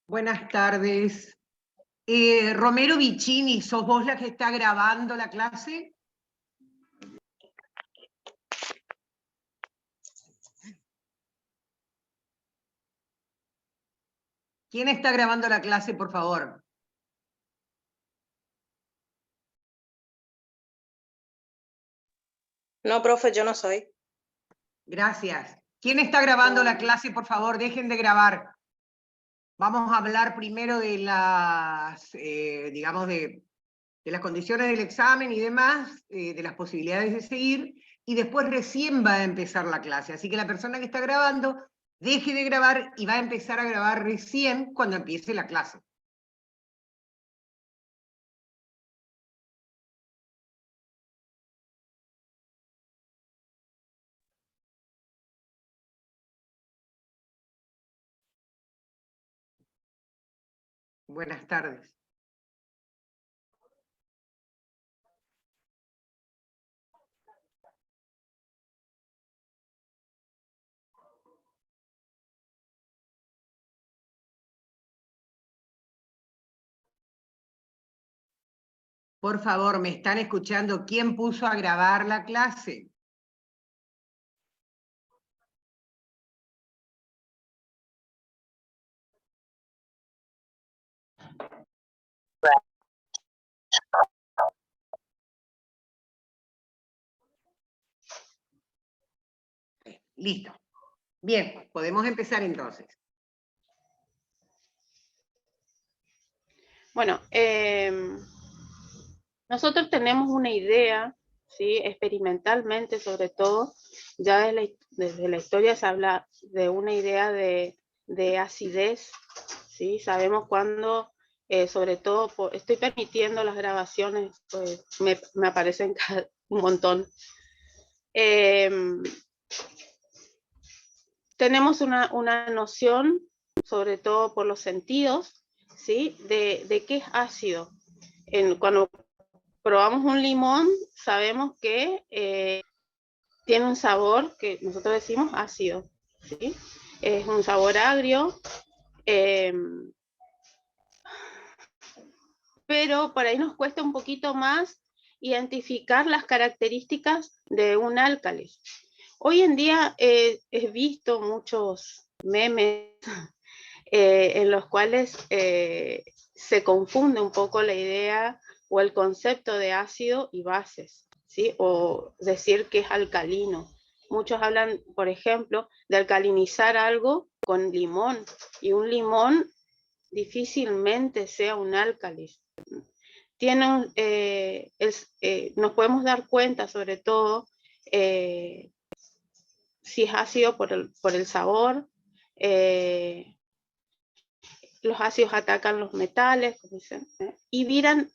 Buenas tardes. Romero Vicini, ¿sos vos la que está grabando la clase? ¿Quién está grabando la clase, por favor? No, profe, yo no soy. Gracias. ¿Quién está grabando la clase, por favor? Dejen de grabar. Vamos a hablar primero de las, digamos, de las condiciones del examen y demás, de las posibilidades de seguir, y después recién va a empezar la clase. Así que la persona que está grabando, deje de grabar y va a empezar a grabar recién cuando empiece la clase. Buenas tardes. Por favor, ¿me están escuchando? ¿Quién puso a grabar la clase? Listo. Bien, podemos empezar entonces. Bueno, nosotros tenemos una idea, ¿sí? Experimentalmente sobre todo, ya desde la historia se habla de una idea de acidez, ¿sí? Sabemos cuando, sobre todo, estoy permitiendo las grabaciones, pues me aparecen un montón. Tenemos una noción, sobre todo por los sentidos, ¿sí? De qué es ácido. Cuando probamos un limón, sabemos que tiene un sabor que nosotros decimos ácido, ¿sí? Es un sabor agrio, pero por ahí nos cuesta un poquito más identificar las características de un álcali. Hoy en día he visto muchos memes en los cuales se confunde un poco la idea o el concepto de ácido y bases, ¿sí? O decir que es alcalino. Muchos hablan, por ejemplo, de alcalinizar algo con limón, y un limón difícilmente sea un álcali. Nos podemos dar cuenta, sobre todo, si es ácido por el sabor. Los ácidos atacan los metales, como dicen, y viran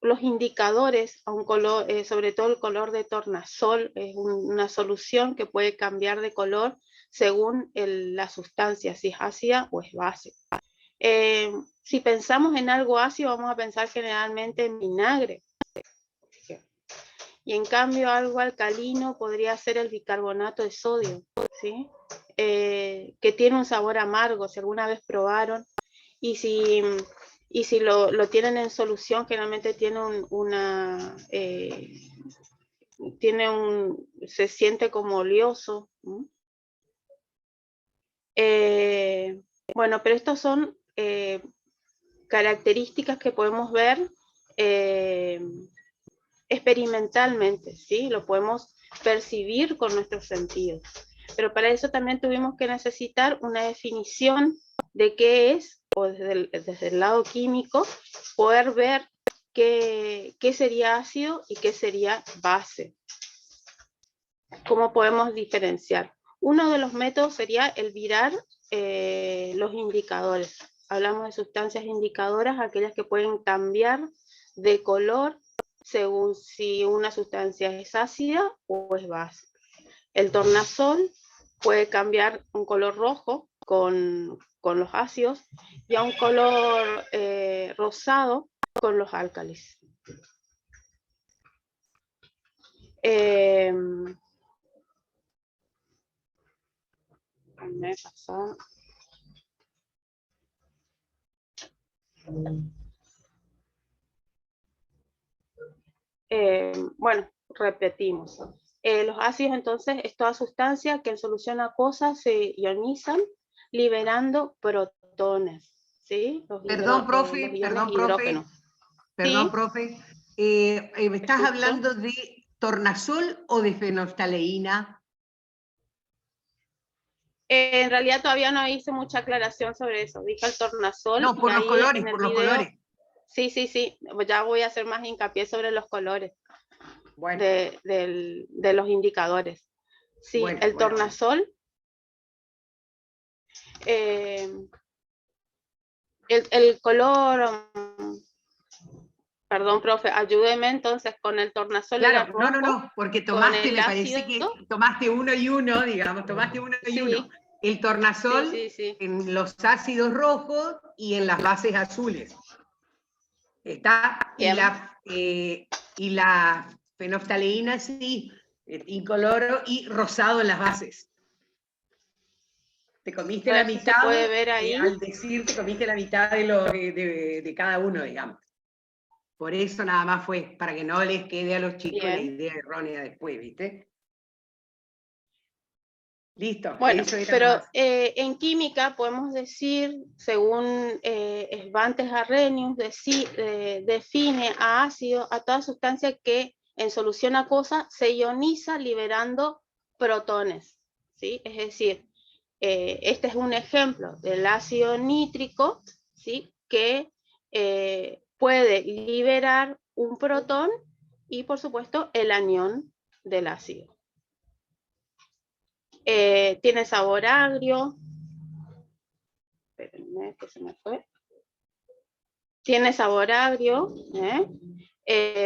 los indicadores a un color, sobre todo el color de tornasol, es una solución que puede cambiar de color según la sustancia, si es ácida o es base. Si pensamos en algo ácido, vamos a pensar generalmente en vinagre. Y en cambio algo alcalino podría ser el bicarbonato de sodio, ¿sí? Que tiene un sabor amargo, si alguna vez probaron. Y si lo tienen en solución, generalmente tiene se siente como oleoso. Bueno, pero estas son características que podemos ver experimentalmente, ¿sí? Lo podemos percibir con nuestros sentidos. Pero para eso también tuvimos que necesitar una definición de qué es, o desde el lado químico, poder ver qué sería ácido y qué sería base. ¿Cómo podemos diferenciar? Uno de los métodos sería el virar los indicadores. Hablamos de sustancias indicadoras, aquellas que pueden cambiar de color según si una sustancia es ácida o es base. El tornasol puede cambiar un color rojo con los ácidos y a un color rosado con los álcalis. Me pasa. Bueno, repetimos. Los ácidos entonces es toda sustancia que en solución acuosa se ionizan liberando protones, ¿sí? Perdón, Los profe, iones hidrógeno. perdón, Sí, profe. ¿Me estás escucho. hablando de tornasol o de fenoftaleína? En realidad todavía no hice mucha aclaración sobre eso. Dije el tornasol No, y por los ahí colores, en el por los video, colores. sí, ya voy a hacer más hincapié sobre los colores Bueno, de los indicadores. Sí, bueno, el bueno. tornasol, el color, perdón, profe, ayúdeme entonces con el tornasol era Claro, no, rojo, porque con tomaste, el me parece ácido, que tomaste uno y uno, digamos, tomaste uno y uno. sí, El tornasol sí. en los ácidos rojos y en las bases azules. Está, Bien. y la fenoftaleína sí, incoloro y rosado en las bases. Te comiste A la ver si se mitad, puede ver ahí. al decir te comiste la mitad de cada uno, digamos. Por eso nada más fue, para que no les quede a los chicos la Bien. idea errónea después, ¿viste? Listo, Bueno, eso era pero nomás. en química podemos decir, según Svantes Arrhenius, define a ácido a toda sustancia que en solución acuosa se ioniza liberando protones, ¿sí? Es decir, este es un ejemplo del ácido nítrico, ¿sí? Que puede liberar un protón y, por supuesto, el anión del ácido. Tiene sabor agrio. Espérenme, que se me fue. Tiene sabor agrio.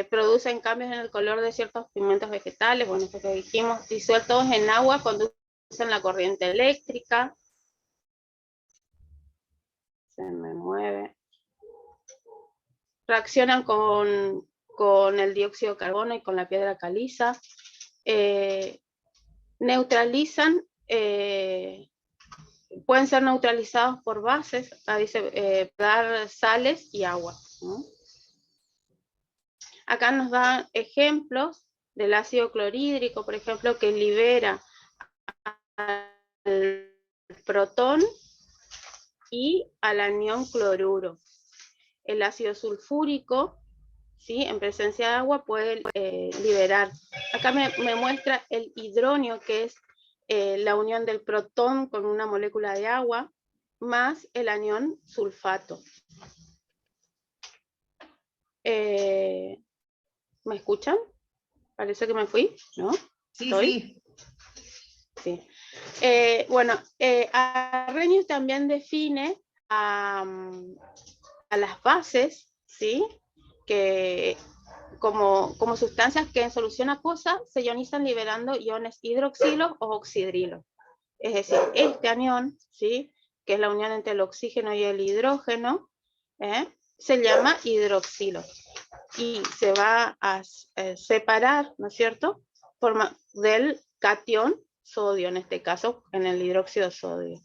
Producen cambios en el color de ciertos pigmentos vegetales, bueno, esto que dijimos, disueltos en agua, conducen la corriente eléctrica. Se me mueve. Reaccionan con el dióxido de carbono y con la piedra caliza. Neutralizan, pueden ser neutralizados por bases, dice, dar sales y agua, ¿no? Acá nos dan ejemplos del ácido clorhídrico, por ejemplo, que libera al protón y al anión cloruro. El ácido sulfúrico, ¿sí? En presencia de agua puede liberar. Acá me muestra el hidronio, que es la unión del protón con una molécula de agua, más el anión sulfato. ¿Me escuchan? Parece que me fui, ¿no? Sí, ¿Estoy? Sí. Bueno, Arrhenius también define a las bases, ¿sí? Que como sustancias que en solución acuosa se ionizan liberando iones hidroxilos o oxidrilos. Es decir, este anión, ¿sí? Que es la unión entre el oxígeno y el hidrógeno, se llama hidroxilo. Y se va a separar, ¿no es cierto?, del catión sodio, en este caso, en el hidróxido de sodio.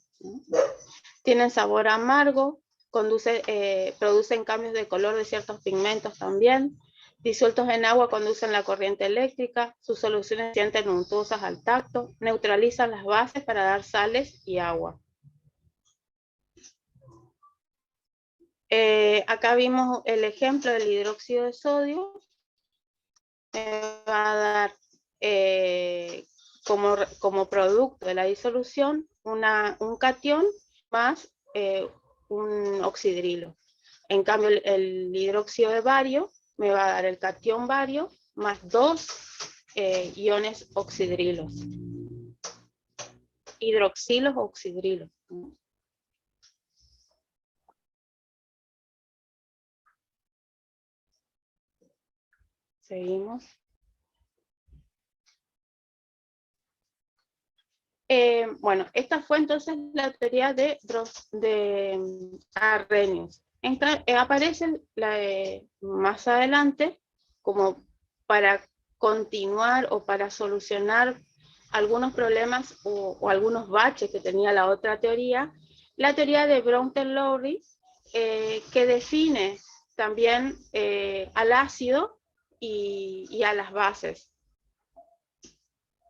Tienen sabor amargo, producen cambios de color de ciertos pigmentos también. Disueltos en agua conducen la corriente eléctrica, sus soluciones se sienten untuosas al tacto, neutralizan las bases para dar sales y agua. Acá vimos el ejemplo del hidróxido de sodio. Me va a dar como producto de la disolución un catión más un oxidrilo. En cambio, el hidróxido de bario me va a dar el catión bario más 2 iones oxidrilos. Hidroxilos o oxidrilos. Seguimos. Bueno, esta fue entonces la teoría de Arrhenius. Aparece más adelante como para continuar o para solucionar algunos problemas o algunos baches que tenía la otra teoría, la teoría de Brunton-Lowry, que define también al ácido y a las bases.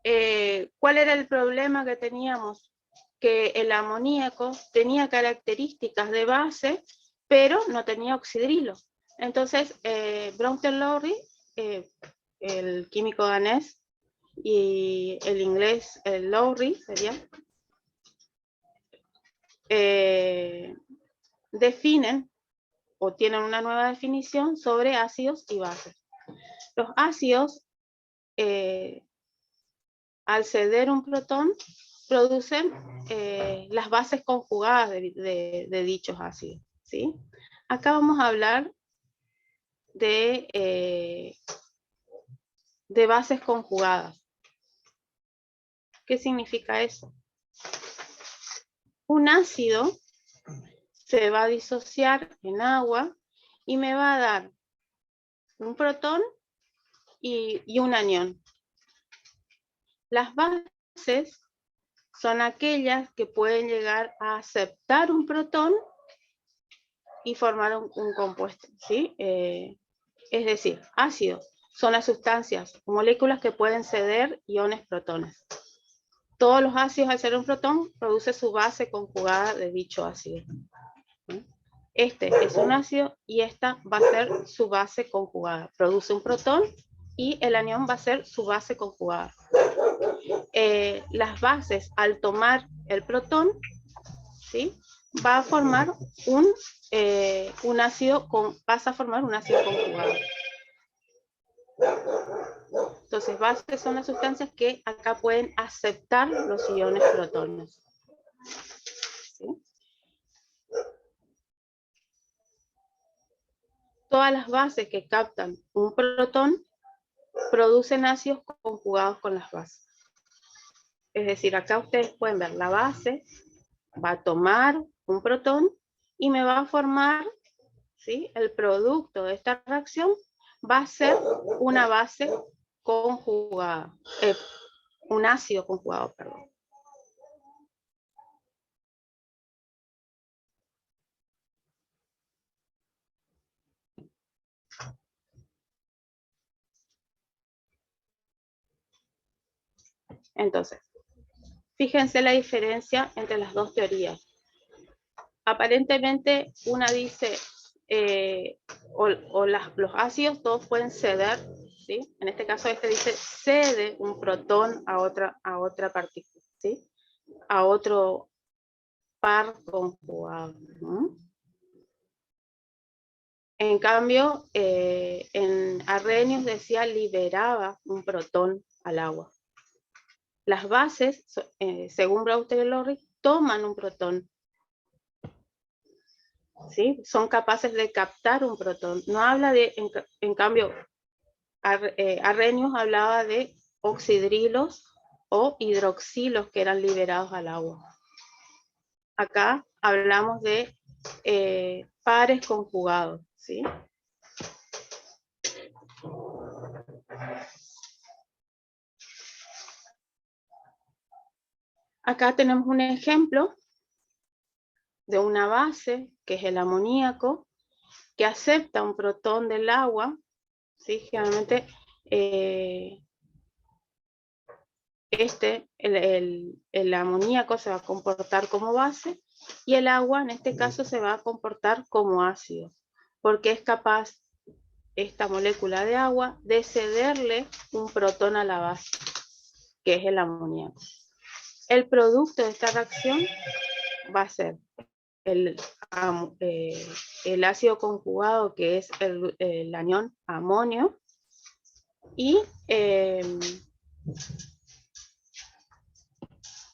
¿Cuál era el problema que teníamos? Que el amoníaco tenía características de base, pero no tenía oxidrilo. Entonces, Brønter-Lowry, el químico danés, y el inglés, el Lowry sería, definen o tienen una nueva definición sobre ácidos y bases. Los ácidos, al ceder un protón, producen las bases conjugadas de dichos ácidos, ¿sí? Acá vamos a hablar de bases conjugadas. ¿Qué significa eso? Un ácido se va a disociar en agua y me va a dar un protón y un anión. Las bases son aquellas que pueden llegar a aceptar un protón y formar un compuesto, ¿sí? Es decir, ácidos son las sustancias, moléculas que pueden ceder iones protones. Todos los ácidos, al ser un protón, produce su base conjugada de dicho ácido. Este es un ácido y esta va a ser su base conjugada. Produce un protón y el anión va a ser su base conjugada. Las bases, al tomar el protón, ¿sí?, va a formar un ácido, pasa a formar un ácido conjugado. Entonces, bases son las sustancias que acá pueden aceptar los iones protones. ¿Sí? Todas las bases que captan un protón producen ácidos conjugados con las bases. Es decir, acá ustedes pueden ver la base, va a tomar un protón y me va a formar, ¿sí?, el producto de esta reacción va a ser una base conjugada, un ácido conjugado, perdón. Entonces, fíjense la diferencia entre las dos teorías. Aparentemente, una dice, los ácidos todos pueden ceder, ¿sí? En este caso, este dice cede un protón a otra partícula, ¿sí?, a otro par conjugado. En cambio, en Arrhenius decía liberaba un protón al agua. Las bases, según Brønter-Lowry, toman un protón, ¿sí? Son capaces de captar un protón. No habla de, en cambio, Arrhenius hablaba de oxidrilos o hidroxilos que eran liberados al agua. Acá hablamos de pares conjugados, ¿sí? Acá tenemos un ejemplo de una base, que es el amoníaco, que acepta un protón del agua, ¿sí? Generalmente el amoníaco se va a comportar como base y el agua en este caso se va a comportar como ácido, porque es capaz esta molécula de agua de cederle un protón a la base, que es el amoníaco. El producto de esta reacción va a ser el ácido conjugado, que es el anión amonio, y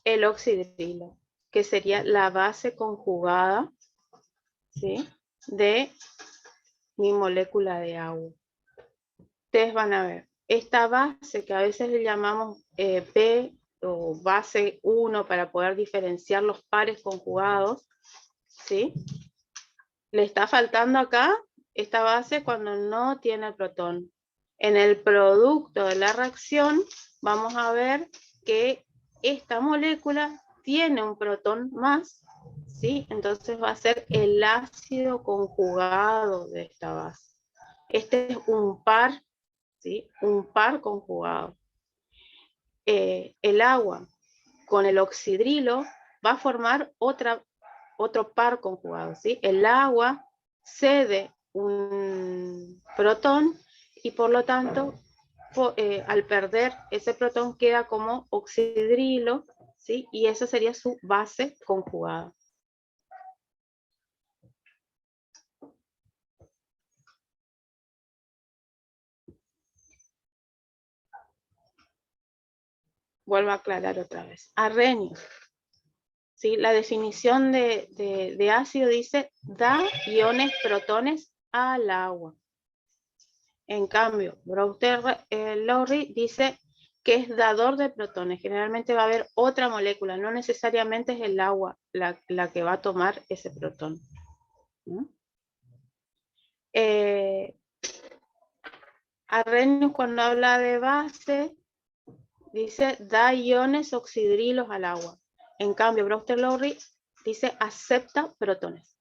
el oxidrilo, que sería la base conjugada, ¿sí?, de mi molécula de agua. Ustedes van a ver, esta base que a veces le llamamos P o base 1 para poder diferenciar los pares conjugados, ¿sí?, le está faltando acá esta base cuando no tiene el protón. En el producto de la reacción vamos a ver que esta molécula tiene un protón más, ¿sí? Entonces va a ser el ácido conjugado de esta base. Este es un par, ¿sí? Un par conjugado. El agua con el oxidrilo va a formar otro par conjugado, ¿sí? El agua cede un protón y por lo tanto al perder ese protón queda como oxidrilo, ¿sí? Y esa sería su base conjugada. Vuelvo a aclarar otra vez. Arrhenius, ¿sí? La definición de ácido dice da iones protones al agua. En cambio, Brewster-Lowry dice que es dador de protones. Generalmente va a haber otra molécula, no necesariamente es el agua la que va a tomar ese protón. ¿No? Arrhenius, cuando habla de base, dice da iones oxidrilos al agua. En cambio, Brewster-Lowry dice acepta protones.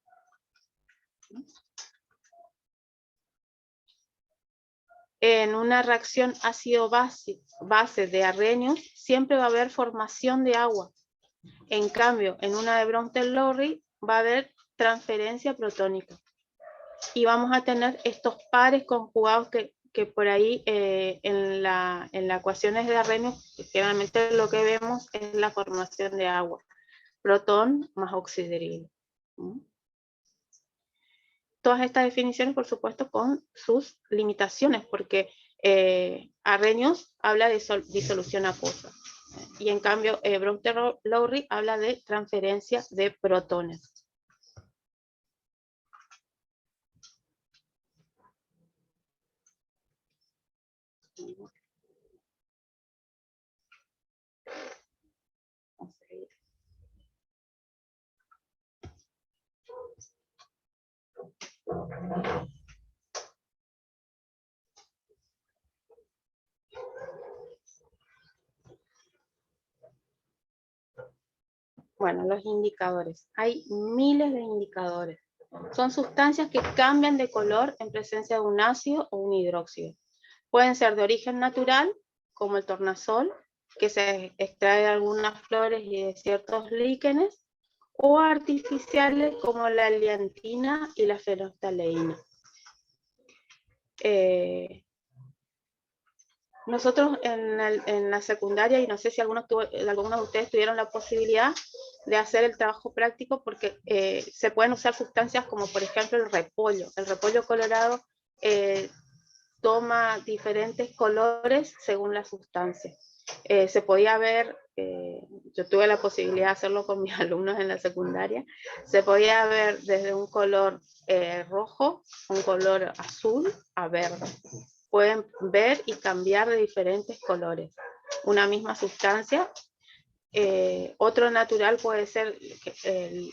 En una reacción ácido-base de Arrhenius siempre va a haber formación de agua. En cambio, en una de Brewster-Lowry va a haber transferencia protónica. Y vamos a tener estos pares conjugados que por ahí en las ecuaciones de Arrhenius, generalmente lo que vemos es la formación de agua. Protón más oxidrilo. Todas estas definiciones, por supuesto, con sus limitaciones, porque Arrhenius habla de disolución acuosa. Y en cambio, Brewster-Lowry habla de transferencia de protones. Bueno, los indicadores. Hay miles de indicadores. Son sustancias que cambian de color en presencia de un ácido o un hidróxido. Pueden ser de origen natural, como el tornasol, que se extrae de algunas flores y de ciertos líquenes, o artificiales como la liantina y la fenolftaleína. Nosotros en la secundaria, y no sé si algunos de ustedes tuvieron la posibilidad de hacer el trabajo práctico, porque se pueden usar sustancias como por ejemplo el repollo. El repollo colorado toma diferentes colores según la sustancia. Se podía ver, yo tuve la posibilidad de hacerlo con mis alumnos en la secundaria, se podía ver desde un color rojo, un color azul a verde. Pueden ver y cambiar de diferentes colores. Una misma sustancia. Otro natural puede ser,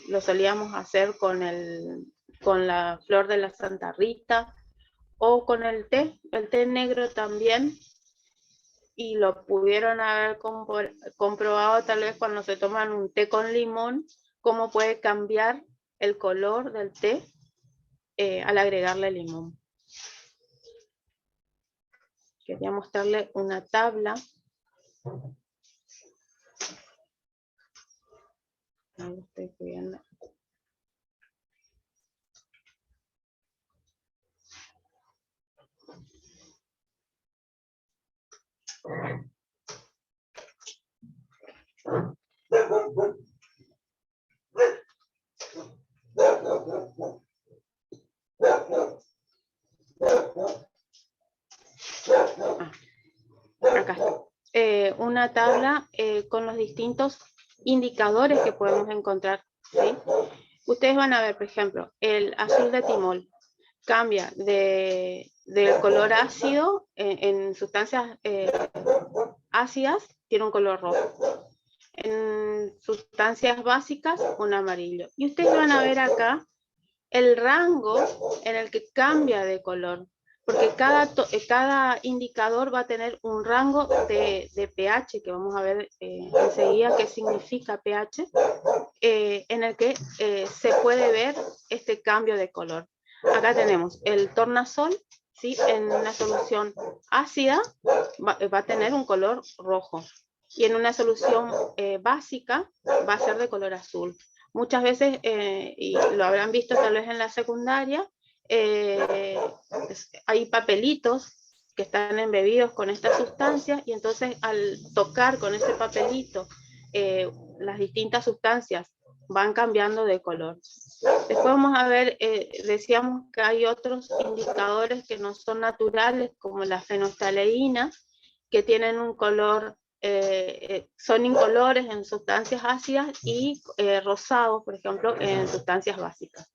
lo solíamos hacer con la flor de la Santa Rita, o con el té negro también, y lo pudieron haber comprobado tal vez cuando se toman un té con limón, cómo puede cambiar el color del té al agregarle limón. Quería mostrarle una tabla. Ahí estoy viendo. Acá está. Una tabla con los distintos indicadores que podemos encontrar, ¿sí? Ustedes van a ver, por ejemplo, el azul de timol cambia de color ácido en sustancias ácidas, tiene un color rojo. En sustancias básicas, un amarillo. Y ustedes van a ver acá el rango en el que cambia de color. porque cada indicador va a tener un rango de pH, que vamos a ver enseguida qué significa pH, en el que se puede ver este cambio de color. Acá tenemos el tornasol, ¿sí? En una solución ácida va a tener un color rojo, y en una solución básica va a ser de color azul. Muchas veces, y lo habrán visto tal vez en la secundaria, hay papelitos que están embebidos con esta sustancia, y entonces al tocar con ese papelito las distintas sustancias van cambiando de color. Después vamos a ver, decíamos que hay otros indicadores que no son naturales, como la fenolftaleína, que tienen un color, son incolores en sustancias ácidas y rosados, por ejemplo, en sustancias básicas.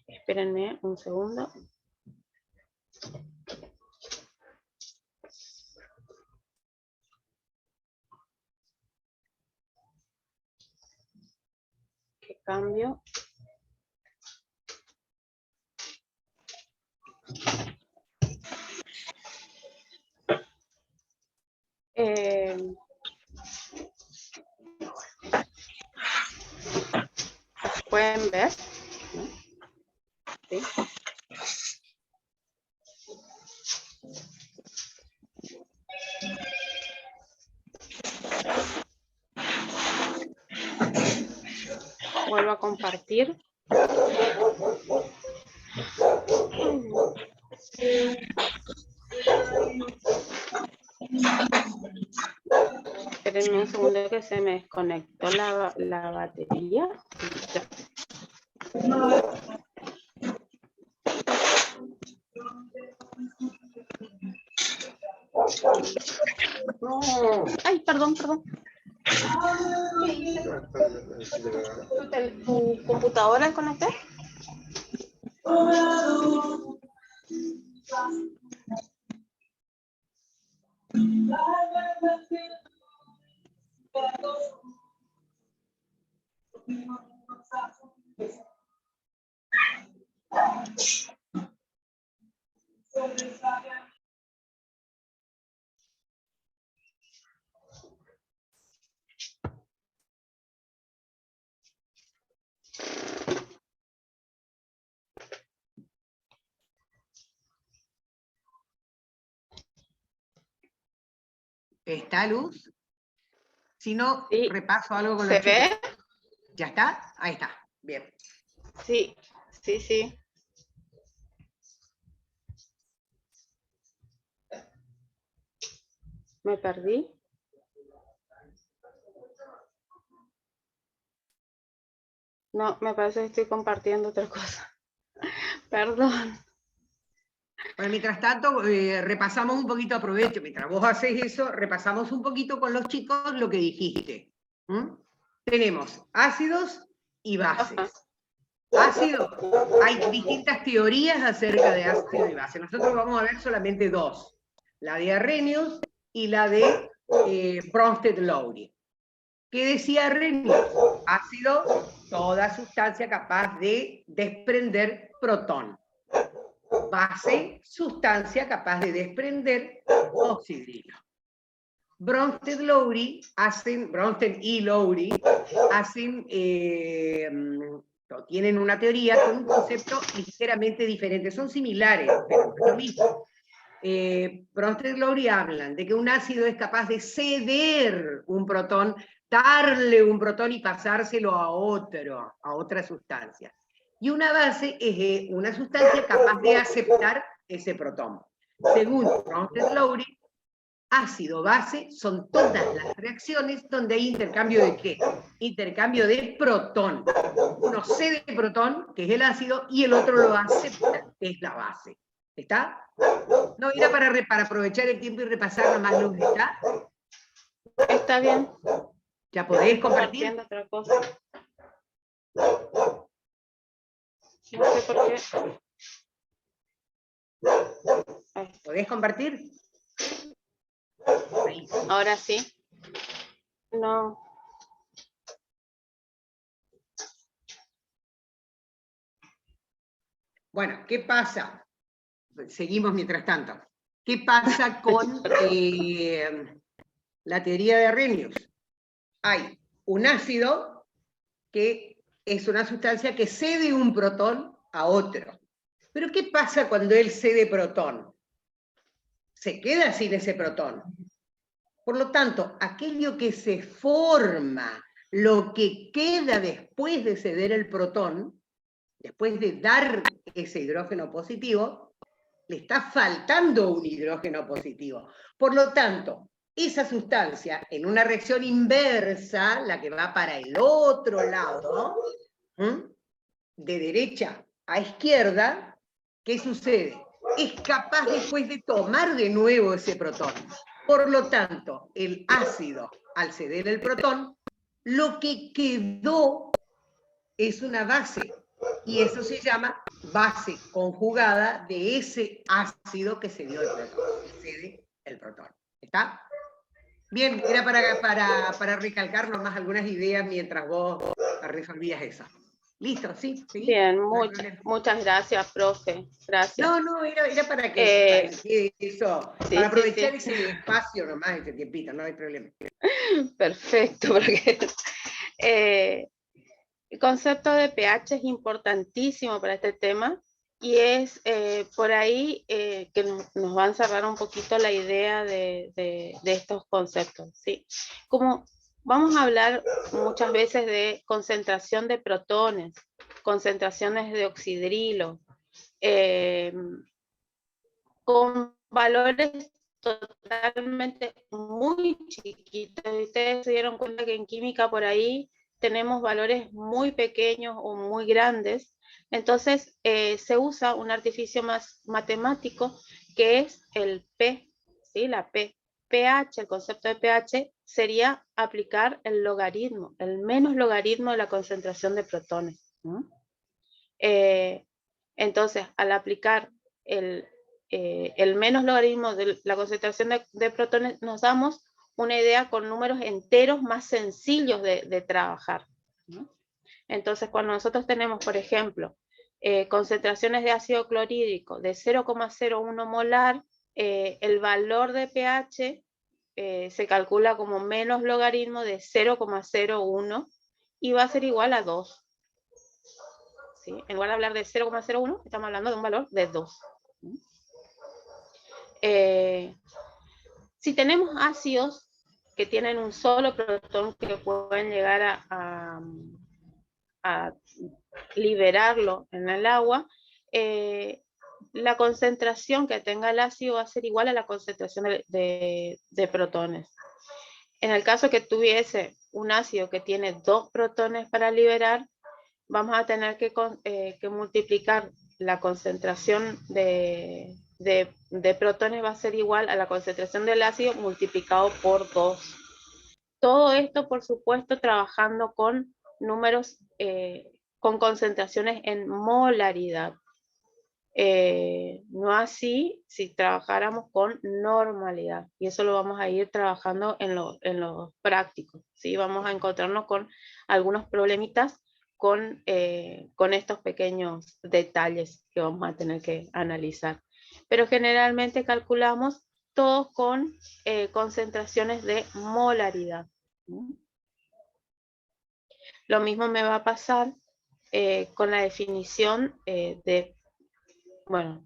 Espérenme un segundo. ¿Qué cambio? ¿Pueden ver? ¿Sí? Vuelvo a compartir. Espérenme un segundo que se me desconectó la batería. Ya. Ay, perdón. ¿Tu computadora conecté? ¿Está luz? Si no, Sí. repaso algo con ¿Se los chicos. ve? ¿Ya está? Ahí está. Bien. Sí. Me perdí. No, me parece que estoy compartiendo otra cosa. Perdón. Bueno, mientras tanto, repasamos un poquito, aprovecho, mientras vos haces eso, repasamos un poquito con los chicos lo que dijiste. Tenemos ácidos y bases. Ácido, hay distintas teorías acerca de ácido y base. Nosotros vamos a ver solamente dos, la de Arrhenius y la de Bronsted-Lowry. ¿Qué decía Arrhenius? Ácido, toda sustancia capaz de desprender protón. Base, sustancia capaz de desprender oxidrilo. Bronsted y Lowry hacen, tienen una teoría con un concepto ligeramente diferente. Son similares, pero no es lo mismo. Bronsted y Lowry hablan de que un ácido es capaz de ceder un protón, darle un protón y pasárselo a otra sustancia. Y una base es una sustancia capaz de aceptar ese protón. Según Bronsted y Lowry, ácido-base son todas las reacciones donde hay intercambio de ¿qué? Intercambio de protón. Uno cede protón, que es el ácido, y el otro lo acepta, que es la base. ¿Está? No, era para aprovechar el tiempo y repasar nomás lo que está. Está bien. ¿Ya podés compartir? Otra cosa. No sé por qué. ¿Podés compartir? Ahí. Ahora sí. No. Bueno, ¿qué pasa? Seguimos mientras tanto. ¿Qué pasa con la teoría de Arrhenius? Hay un ácido que es una sustancia que cede un protón a otro. Pero ¿qué pasa cuando él cede protón? Se queda sin ese protón. Por lo tanto, aquello que se forma, lo que queda después de ceder el protón, después de dar ese hidrógeno positivo, le está faltando un hidrógeno positivo. Por lo tanto, esa sustancia, en una reacción inversa, la que va para el otro lado, de derecha a izquierda, ¿qué sucede? Es capaz después de tomar de nuevo ese protón. Por lo tanto, el ácido, al ceder el protón, lo que quedó es una base. Y eso se llama base conjugada de ese ácido que cedió el protón, que cede el protón. ¿Está? Bien, era para recalcar nomás algunas ideas mientras vos resolvías esa. Listo, sí, sí. Bien, No hay problema. muchas gracias, profe. Gracias. No, era para que eso, Sí, para sí, aprovechar sí. ese espacio nomás, ese tiempito, no hay problema. Perfecto, porque el concepto de pH es importantísimo para este tema y es por ahí que nos va a encerrar un poquito la idea de estos conceptos, ¿sí? Como vamos a hablar muchas veces de concentración de protones, concentraciones de oxidrilo, con valores totalmente muy chiquitos. Ustedes se dieron cuenta que en química por ahí tenemos valores muy pequeños o muy grandes. Entonces se usa un artificio más matemático que es el P, ¿sí? La P. pH, el concepto de pH sería aplicar el logaritmo, el menos logaritmo de la concentración de protones, ¿no? Entonces, al aplicar el menos logaritmo de la concentración de protones, nos damos una idea con números enteros más sencillos de trabajar, ¿no? Entonces, cuando nosotros tenemos, por ejemplo, concentraciones de ácido clorhídrico de 0,01 molar, el valor de pH se calcula como menos logaritmo de 0,01 y va a ser igual a 2. ¿Sí? En lugar de hablar de 0,01, estamos hablando de un valor de 2. Si tenemos ácidos que tienen un solo protón que pueden llegar a liberarlo en el agua, la concentración que tenga el ácido va a ser igual a la concentración de protones. En el caso que tuviese un ácido que tiene 2 protones para liberar, vamos a tener que multiplicar la concentración de protones, va a ser igual a la concentración del ácido multiplicado por 2. Todo esto, por supuesto, trabajando con números, con concentraciones en molaridad. No así si trabajáramos con normalidad. Y eso lo vamos a ir trabajando en lo práctico, ¿sí? Vamos a encontrarnos con algunos problemitas con estos pequeños detalles que vamos a tener que analizar. Pero generalmente calculamos todos con concentraciones de molaridad. Lo mismo me va a pasar con la definición bueno,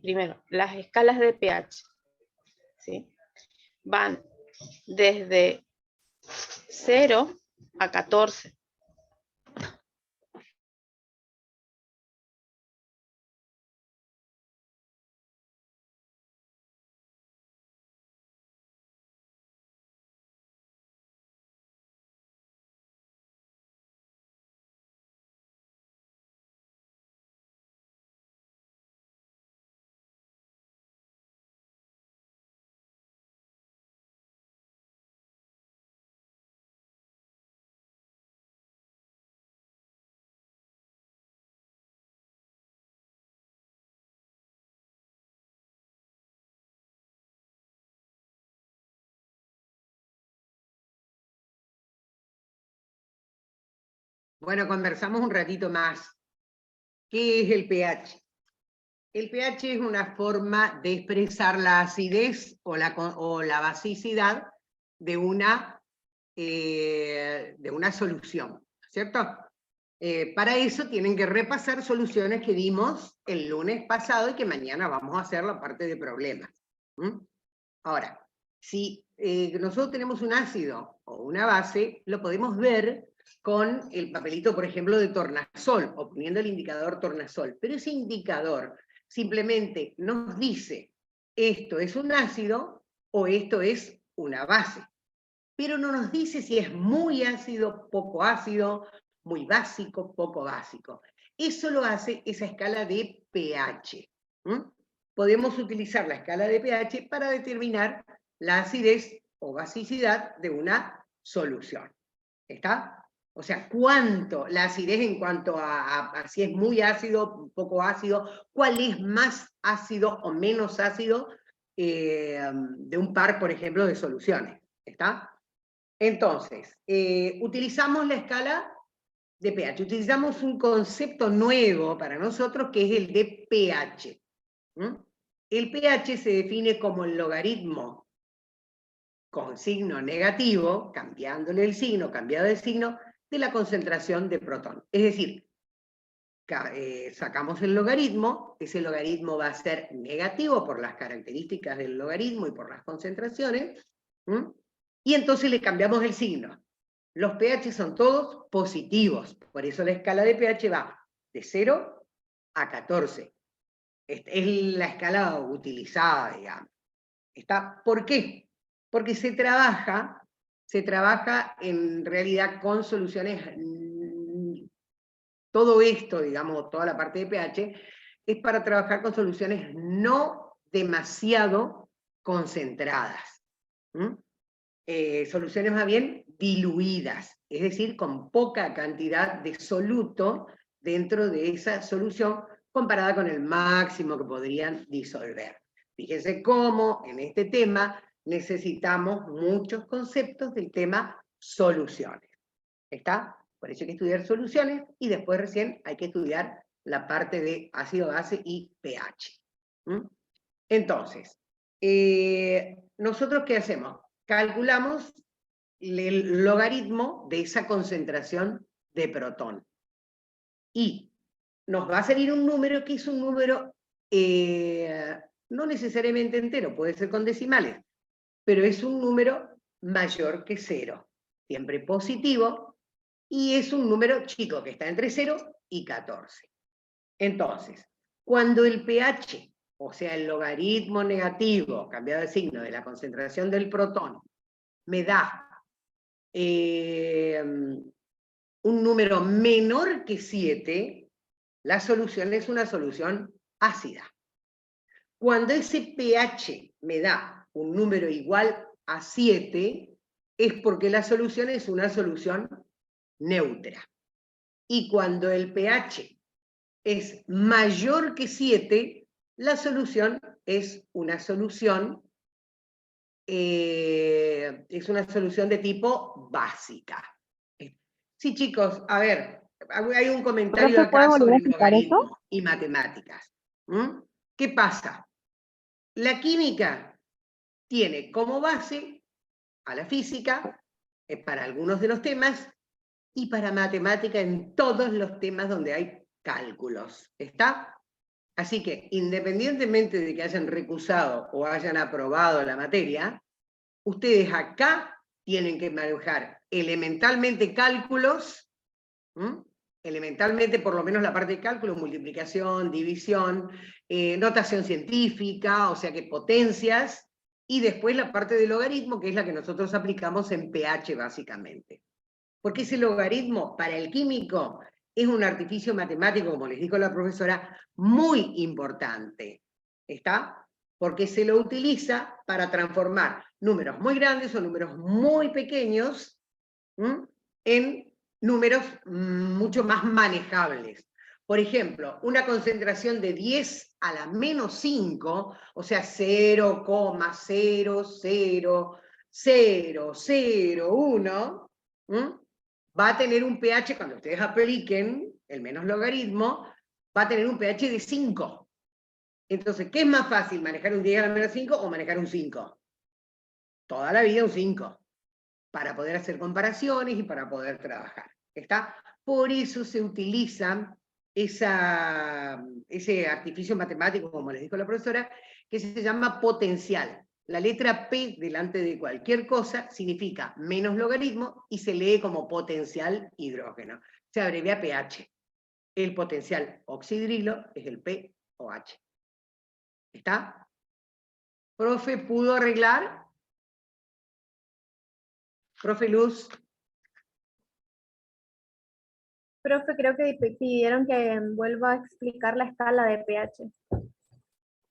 primero, las escalas de pH, ¿sí? Van desde 0 a 14. Bueno, conversamos un ratito más. ¿Qué es el pH? El pH es una forma de expresar la acidez o la basicidad de una solución, ¿cierto? Para eso tienen que repasar soluciones que dimos el lunes pasado y que mañana vamos a hacer la parte de problemas. Ahora, si nosotros tenemos un ácido o una base, lo podemos ver con el papelito, por ejemplo, de tornasol, o poniendo el indicador tornasol. Pero ese indicador simplemente nos dice, esto es un ácido o esto es una base. Pero no nos dice si es muy ácido, poco ácido, muy básico, poco básico. Eso lo hace esa escala de pH. Podemos utilizar la escala de pH para determinar la acidez o basicidad de una solución. ¿Está? O sea, cuánto la acidez en cuanto a si es muy ácido, poco ácido, cuál es más ácido o menos ácido de un par, por ejemplo, de soluciones. ¿Está? Entonces, utilizamos la escala de pH, utilizamos un concepto nuevo para nosotros que es el de pH. El pH se define como el logaritmo con signo negativo, cambiándole el signo, cambiado de signo, de la concentración de protón. Es decir, sacamos el logaritmo, ese logaritmo va a ser negativo por las características del logaritmo y por las concentraciones, y entonces le cambiamos el signo. Los pH son todos positivos, por eso la escala de pH va de 0 a 14. Es la escala utilizada, digamos. ¿Por qué? Porque se trabaja en realidad con soluciones, todo esto, digamos, toda la parte de pH, es para trabajar con soluciones no demasiado concentradas. Soluciones más bien diluidas, es decir, con poca cantidad de soluto dentro de esa solución comparada con el máximo que podrían disolver. Fíjense cómo en este tema necesitamos muchos conceptos del tema soluciones. ¿Está? Por eso hay que estudiar soluciones y después recién hay que estudiar la parte de ácido-base y pH. Entonces, ¿nosotros qué hacemos? Calculamos el logaritmo de esa concentración de protón. Y nos va a salir un número que es un número no necesariamente entero, puede ser con decimales, pero es un número mayor que 0, siempre positivo, y es un número chico que está entre 0 y 14. Entonces, cuando el pH, o sea, el logaritmo negativo, cambiado de signo, de la concentración del protón, me da un número menor que 7, la solución es una solución ácida. Cuando ese pH me da un número igual a 7, es porque la solución es una solución neutra. Y cuando el pH es mayor que 7, la solución es una solución de tipo básica. Sí, chicos, a ver, hay un comentario ¿Profe, puede acá volver a sobre explicar eso? logaritmo y matemáticas. ¿Qué pasa? La química tiene como base a la física para algunos de los temas y para matemática en todos los temas donde hay cálculos. ¿Está? Así que, independientemente de que hayan recusado o hayan aprobado la materia, ustedes acá tienen que manejar elementalmente cálculos, elementalmente por lo menos la parte de cálculo, multiplicación, división, notación científica, o sea que potencias, y después la parte del logaritmo, que es la que nosotros aplicamos en pH básicamente. Porque ese logaritmo para el químico es un artificio matemático, como les dijo la profesora, muy importante. ¿Está? Porque se lo utiliza para transformar números muy grandes o números muy pequeños en números mucho más manejables. Por ejemplo, una concentración de 10 a la menos 5, o sea, 0,00001, va a tener un pH, cuando ustedes apliquen el menos logaritmo, va a tener un pH de 5. Entonces, ¿qué es más fácil, manejar un 10 a la menos 5 o manejar un 5? Toda la vida un 5, para poder hacer comparaciones y para poder trabajar. ¿Está? Por eso se utiliza ese artificio matemático, como les dijo la profesora, que se llama potencial. La letra P delante de cualquier cosa significa menos logaritmo y se lee como potencial hidrógeno. Se abrevia pH. El potencial oxidrilo es el POH. ¿Está? ¿Profe, pudo arreglar? ¿Profe Luz? Profe, creo que pidieron que vuelva a explicar la escala de pH.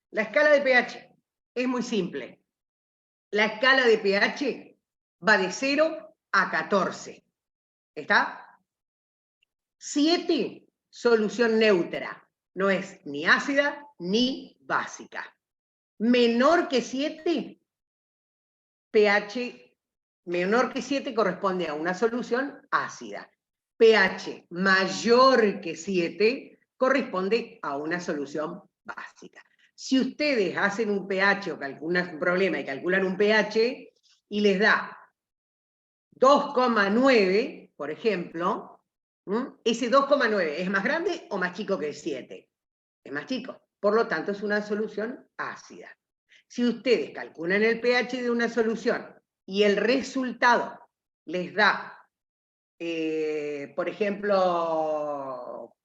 La escala de pH es muy simple. La escala de pH va de 0 a 14. ¿Está? 7, solución neutra. No es ni ácida ni básica. Menor que 7, pH menor que 7 corresponde a una solución ácida. pH mayor que 7 corresponde a una solución básica. Si ustedes hacen un pH o calculan un problema y calculan un pH y les da 2,9, por ejemplo, ese 2,9 es más grande o más chico que el 7. Es más chico. Por lo tanto, es una solución ácida. Si ustedes calculan el pH de una solución y el resultado les da, por ejemplo,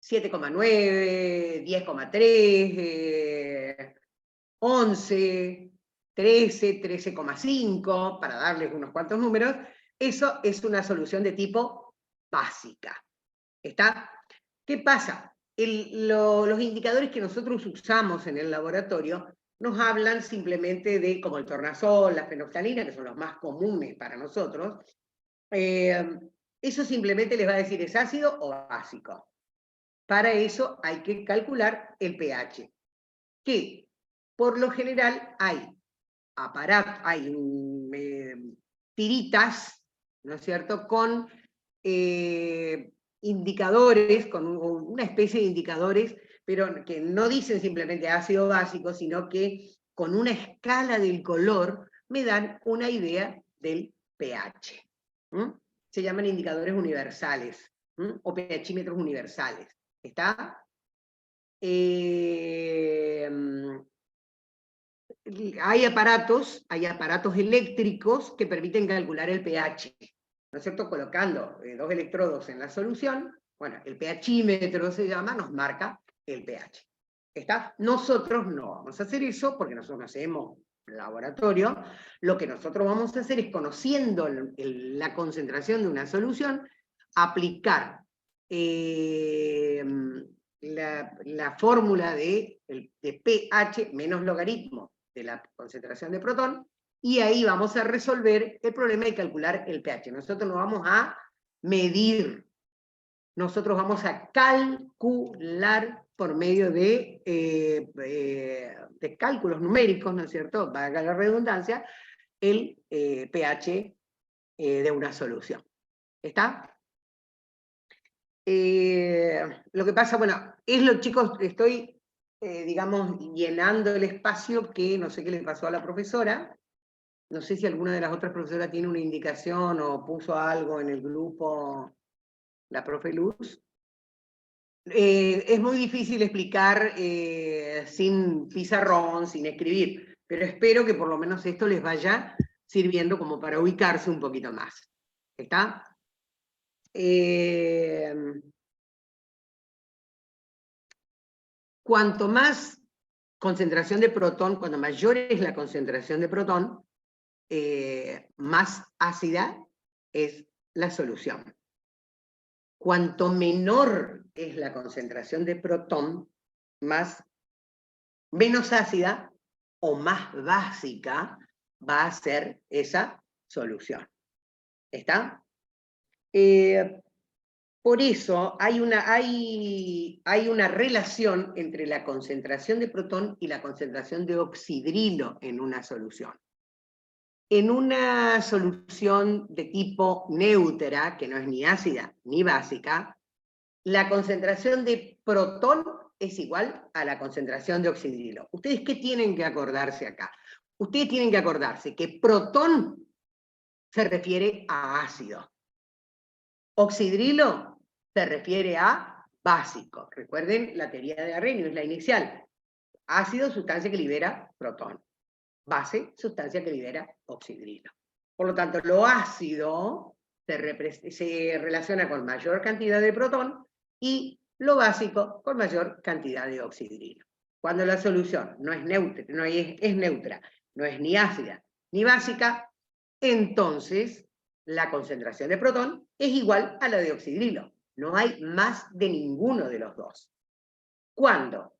7,9, 10,3, 11, 13, 13,5, para darles unos cuantos números, eso es una solución de tipo básica. ¿Está? ¿Qué pasa? Los indicadores que nosotros usamos en el laboratorio nos hablan simplemente de, como el tornasol, la fenoxetanina, que son los más comunes para nosotros. Eso simplemente les va a decir es ácido o básico. Para eso hay que calcular el pH, que por lo general hay tiritas, ¿no es cierto?, con indicadores, con una especie de indicadores, pero que no dicen simplemente ácido básico, sino que con una escala del color me dan una idea del pH. Se llaman indicadores universales, o pHímetros universales. ¿Está? Hay aparatos eléctricos que permiten calcular el pH, ¿no es cierto? Colocando 2 electrodos en la solución, bueno, el pHímetro se llama, nos marca el pH. ¿Está? Nosotros no vamos a hacer eso porque nosotros no hacemos laboratorio. Lo que nosotros vamos a hacer es, conociendo la concentración de una solución, aplicar la fórmula de pH menos logaritmo de la concentración de protón, y ahí vamos a resolver el problema de calcular el pH. Nosotros no vamos a medir, nosotros vamos a calcular por medio de cálculos numéricos, ¿no es cierto?, valga la redundancia, el pH de una solución. ¿Está? Lo que pasa, bueno, chicos, estoy, digamos, llenando el espacio que no sé qué le pasó a la profesora. No sé si alguna de las otras profesoras tiene una indicación o puso algo en el grupo, la profe Luz. Es muy difícil explicar sin pizarrón, sin escribir, pero espero que por lo menos esto les vaya sirviendo como para ubicarse un poquito más. ¿Está? Cuanto más concentración de protón, cuanto mayor es la concentración de protón, más ácida es la solución. Cuanto menor es la concentración de protón, menos ácida o más básica va a ser esa solución. ¿Está? Por eso hay una relación entre la concentración de protón y la concentración de oxidrilo en una solución. En una solución de tipo neutra, que no es ni ácida ni básica, la concentración de protón es igual a la concentración de oxidrilo. ¿Ustedes qué tienen que acordarse acá? Ustedes tienen que acordarse que protón se refiere a ácido. Oxidrilo se refiere a básico. Recuerden la teoría de Arrhenius, la inicial. Ácido, sustancia que libera protón. Base, sustancia que libera oxidrilo. Por lo tanto, lo ácido se relaciona con mayor cantidad de protón y lo básico con mayor cantidad de oxidrilo. Cuando la solución no es neutra, no es ni ácida ni básica, entonces la concentración de protón es igual a la de oxidrilo. No hay más de ninguno de los dos. Cuando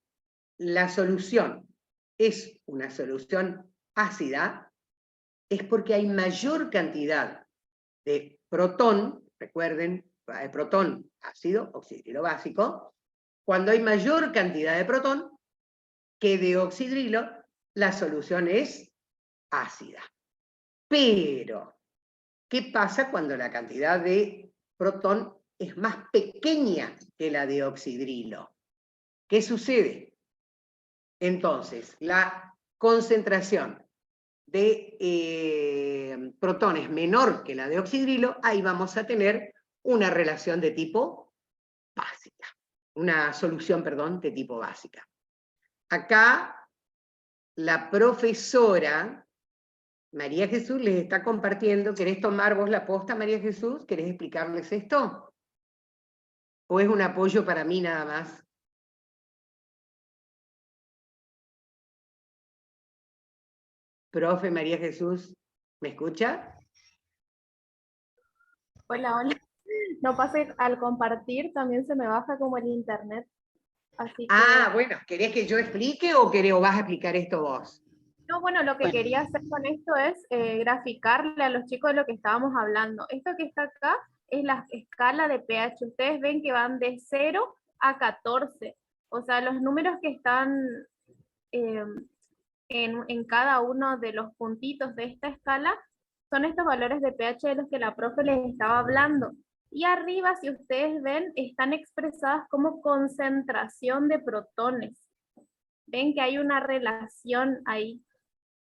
la solución es una solución ácida, es porque hay mayor cantidad de protón, recuerden, protón ácido, oxidrilo básico. Cuando hay mayor cantidad de protón que de oxidrilo, la solución es ácida. Pero, ¿qué pasa cuando la cantidad de protón es más pequeña que la de oxidrilo? ¿Qué sucede? Entonces, la concentración de protones menor que la de oxidrilo, ahí vamos a tener una relación de tipo básica. Una solución, perdón, de tipo básica. Acá, la profesora María Jesús les está compartiendo. ¿Querés tomar vos la posta, María Jesús? ¿Querés explicarles esto? ¿O es un apoyo para mí nada más? Profe María Jesús, ¿me escucha? Hola, hola. No pase, al compartir también se me baja como el internet. Así que, Bueno, ¿querés que yo explique o vas a explicar esto vos? no, bueno, lo que Bueno. quería hacer con esto es graficarle a los chicos de lo que estábamos hablando. Esto que está acá es la escala de pH. Ustedes ven que van de 0 a 14. O sea, los números que están en cada uno de los puntitos de esta escala son estos valores de pH de los que la profe les estaba hablando. Y arriba, si ustedes ven, están expresadas como concentración de protones. Ven que hay una relación ahí.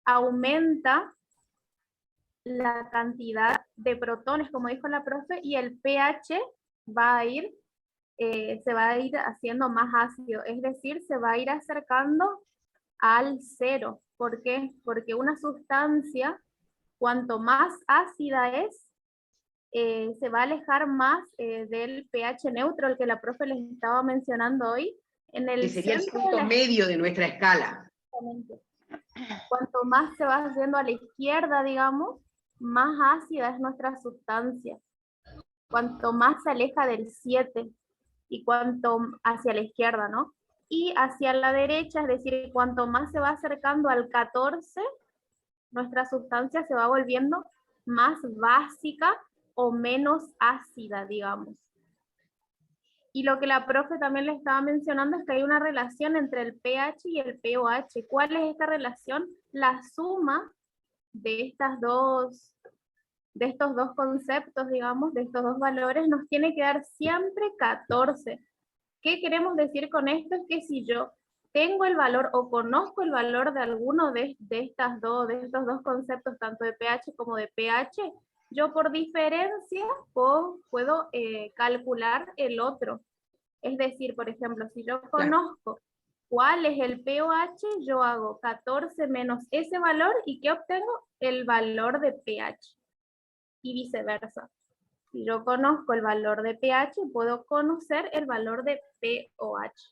Aumenta la cantidad de protones, como dijo la profe, y el pH va a ir, se va a ir haciendo más ácido, es decir, se va a ir acercando al cero. ¿Por qué? Porque una sustancia, cuanto más ácida es, se va a alejar más del pH neutro, el que la profe les estaba mencionando hoy. En el Que sería el centro punto medio de nuestra escala. Cuanto más se va haciendo a la izquierda, digamos, más ácida es nuestra sustancia. Cuanto más se aleja del 7 y cuanto hacia la izquierda, ¿no? Y hacia la derecha, es decir, cuanto más se va acercando al 14, nuestra sustancia se va volviendo más básica o menos ácida, digamos. Y lo que la profe también le estaba mencionando es que hay una relación entre el pH y el pOH. ¿Cuál es esta relación? La suma de estos dos conceptos, digamos, de estos dos valores, nos tiene que dar siempre 14. ¿Qué queremos decir con esto? Es que si yo tengo el valor o conozco el valor de alguno de estos dos conceptos, tanto de pH como de pH, yo por diferencia puedo calcular el otro. Es decir, por ejemplo, si yo conozco cuál es el pOH, yo hago 14 menos ese valor y ¿qué obtengo? El valor de pH. Y viceversa. Si yo conozco el valor de pH, puedo conocer el valor de pOH.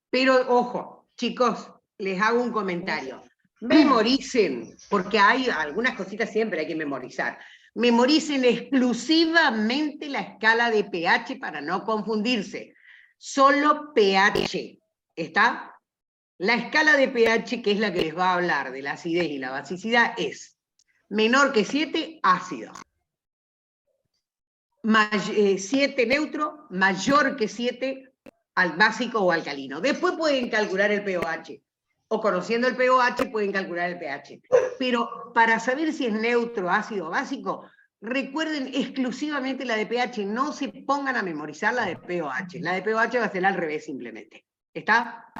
Pero, ojo, chicos, les hago un comentario. Memoricen, porque hay algunas cositas siempre hay que memorizar. Memoricen exclusivamente la escala de pH para no confundirse. Solo pH, ¿está? La escala de pH, que es la que les va a hablar de la acidez y la basicidad, es menor que 7, ácido. 7 neutro, mayor que 7, al básico o alcalino. Después pueden calcular el pOH. O conociendo el pOH pueden calcular el pH. Pero para saber si es neutro, ácido o básico, recuerden exclusivamente la de pH, no se pongan a memorizar la de pOH. La de pOH va a ser al revés simplemente. ¿Está?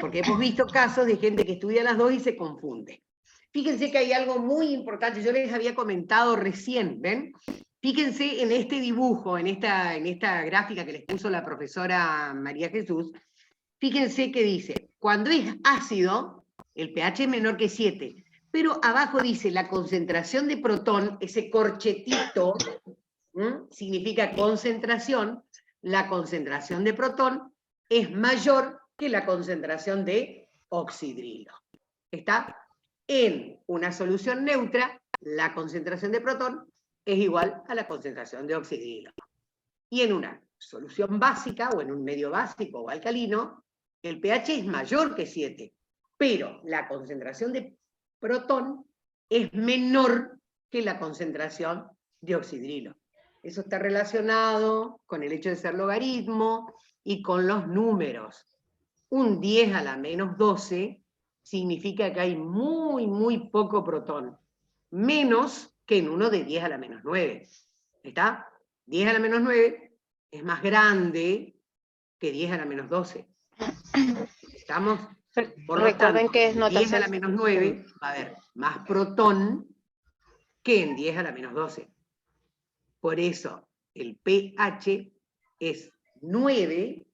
Porque hemos visto casos de gente que estudia las dos y se confunde. Fíjense que hay algo muy importante, yo les había comentado recién, ¿ven? Fíjense en este dibujo, en esta gráfica que les puso la profesora María Jesús, fíjense que dice, cuando es ácido, el pH es menor que 7, pero abajo dice la concentración de protón, ese corchetito, significa concentración, la concentración de protón es mayor que la concentración de oxidrilo. ¿Está? En una solución neutra, la concentración de protón es igual a la concentración de oxidrilo. Y en una solución básica, o en un medio básico o alcalino, el pH es mayor que 7, pero la concentración de protón es menor que la concentración de oxidrilo. Eso está relacionado con el hecho de ser logaritmo y con los números. Un 10 a la menos 12 significa que hay muy, muy poco protón. Menos que en uno de 10 a la menos 9. ¿Está? 10 a la menos 9 es más grande que 10 a la menos 12. ¿Estamos? Por lo Recuerden tanto, que es en 10 a notación. la menos 9 va a haber más protón que en 10 a la menos 12. Por eso el pH es 9,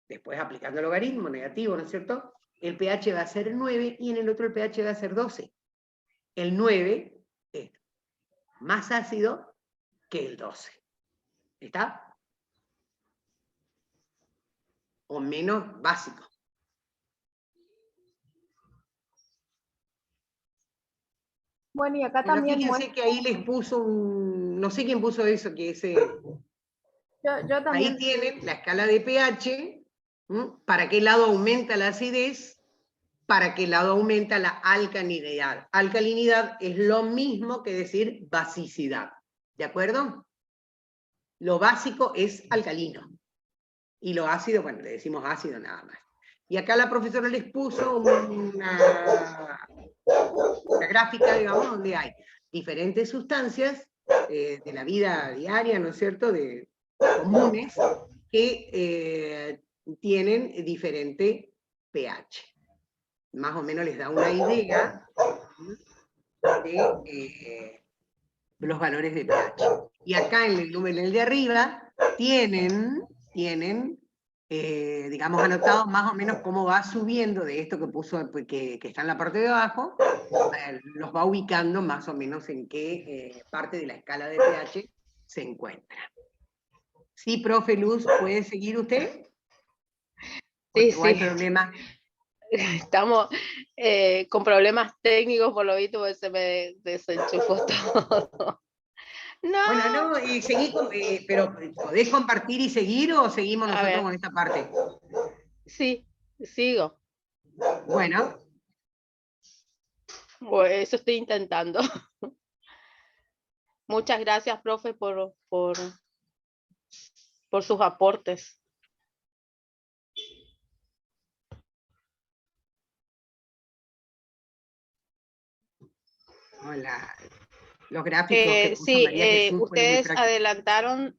después aplicando el logaritmo negativo, ¿no es cierto? El pH va a ser 9 y en el otro el pH va a ser 12. El 9 es más ácido que el 12. ¿Está? O menos básico. Bueno, y acá Bueno, también fíjense que ahí les puso un... No sé quién puso eso, que ese... yo también. Ahí tienen la escala de pH, para qué lado aumenta la acidez, para qué lado aumenta la alcalinidad. Alcalinidad es lo mismo que decir basicidad, ¿de acuerdo? Lo básico es alcalino, y lo ácido, bueno, le decimos ácido nada más. Y acá la profesora les puso una gráfica, digamos, donde hay diferentes sustancias de la vida diaria, ¿no es cierto?, de comunes, que tienen diferente pH. Más o menos les da una idea de los valores de pH. Y acá en el número de arriba tienen digamos, anotado más o menos cómo va subiendo de esto que puso, que está en la parte de abajo, los va ubicando más o menos en qué parte de la escala de pH se encuentra. Sí, profe Luz, ¿puede seguir usted? Sí, ¿O hay sí. problema? Estamos con problemas técnicos, por lo visto, porque se me desenchufó todo. No. Bueno, no, y seguí, pero ¿podés compartir y seguir o seguimos A nosotros ver. con esta parte? Sí, sigo. Bueno, Pues eso estoy intentando. Muchas gracias, profe, por sus aportes. hola. Los gráficos que puso Sí, María Jesús fueron muy ustedes prácticos. adelantaron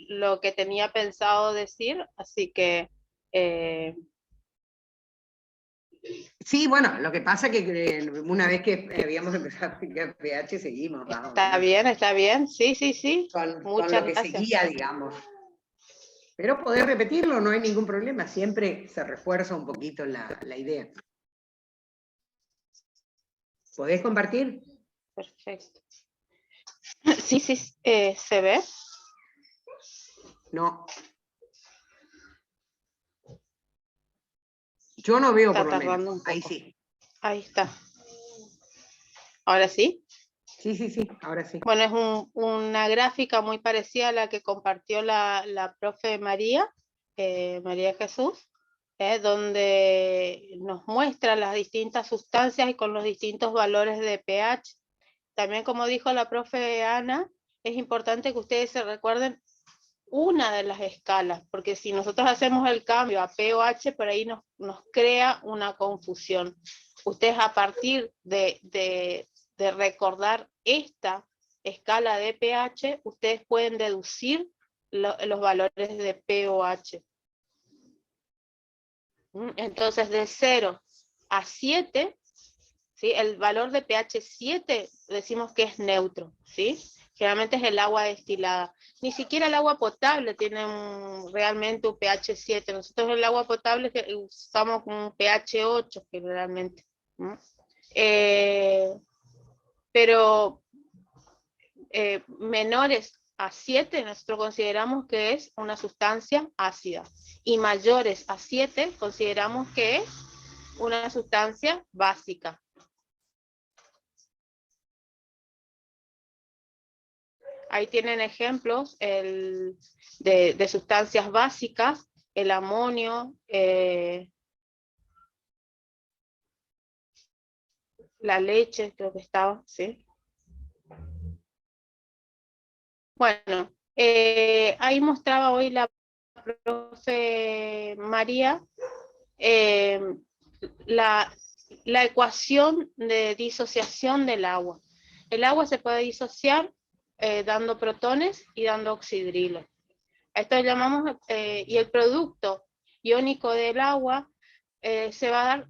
lo que tenía pensado decir, así que... Sí, bueno, lo que pasa es que una vez que habíamos empezado a aplicar pH, seguimos más o menos está bien, sí, sí, sí. con Muchas lo que gracias. seguía, digamos. Pero poder repetirlo, no hay ningún problema, siempre se refuerza un poquito la idea. ¿Podés compartir? Perfecto. Sí, sí, ¿se ve? No. Yo no veo Está por lo tardando menos. un poco. Ahí sí. Ahí está. ¿Ahora sí? Sí, sí, sí, ahora sí. Bueno, es una gráfica muy parecida a la que compartió la profe María, María Jesús, donde nos muestra las distintas sustancias y con los distintos valores de pH. También, como dijo la profe Ana, es importante que ustedes se recuerden una de las escalas, porque si nosotros hacemos el cambio a pOH, por ahí nos crea una confusión. Ustedes, a partir de recordar esta escala de pH, ustedes pueden deducir los valores de pOH. Entonces, de 0 a 7, ¿sí? El valor de pH 7 decimos que es neutro, ¿sí? Generalmente es el agua destilada. Ni siquiera el agua potable tiene realmente un pH 7. Nosotros el agua potable que usamos un pH 8 generalmente. Pero menores a 7 nosotros consideramos que es una sustancia ácida. Y mayores a 7 consideramos que es una sustancia básica. Ahí tienen ejemplos de sustancias básicas, el amonio, la leche, creo que estaba, ¿sí? Bueno, ahí mostraba hoy la profe María la ecuación de disociación del agua. El agua se puede disociar dando protones y dando oxidrilo. Esto llamamos, y el producto iónico del agua se va a dar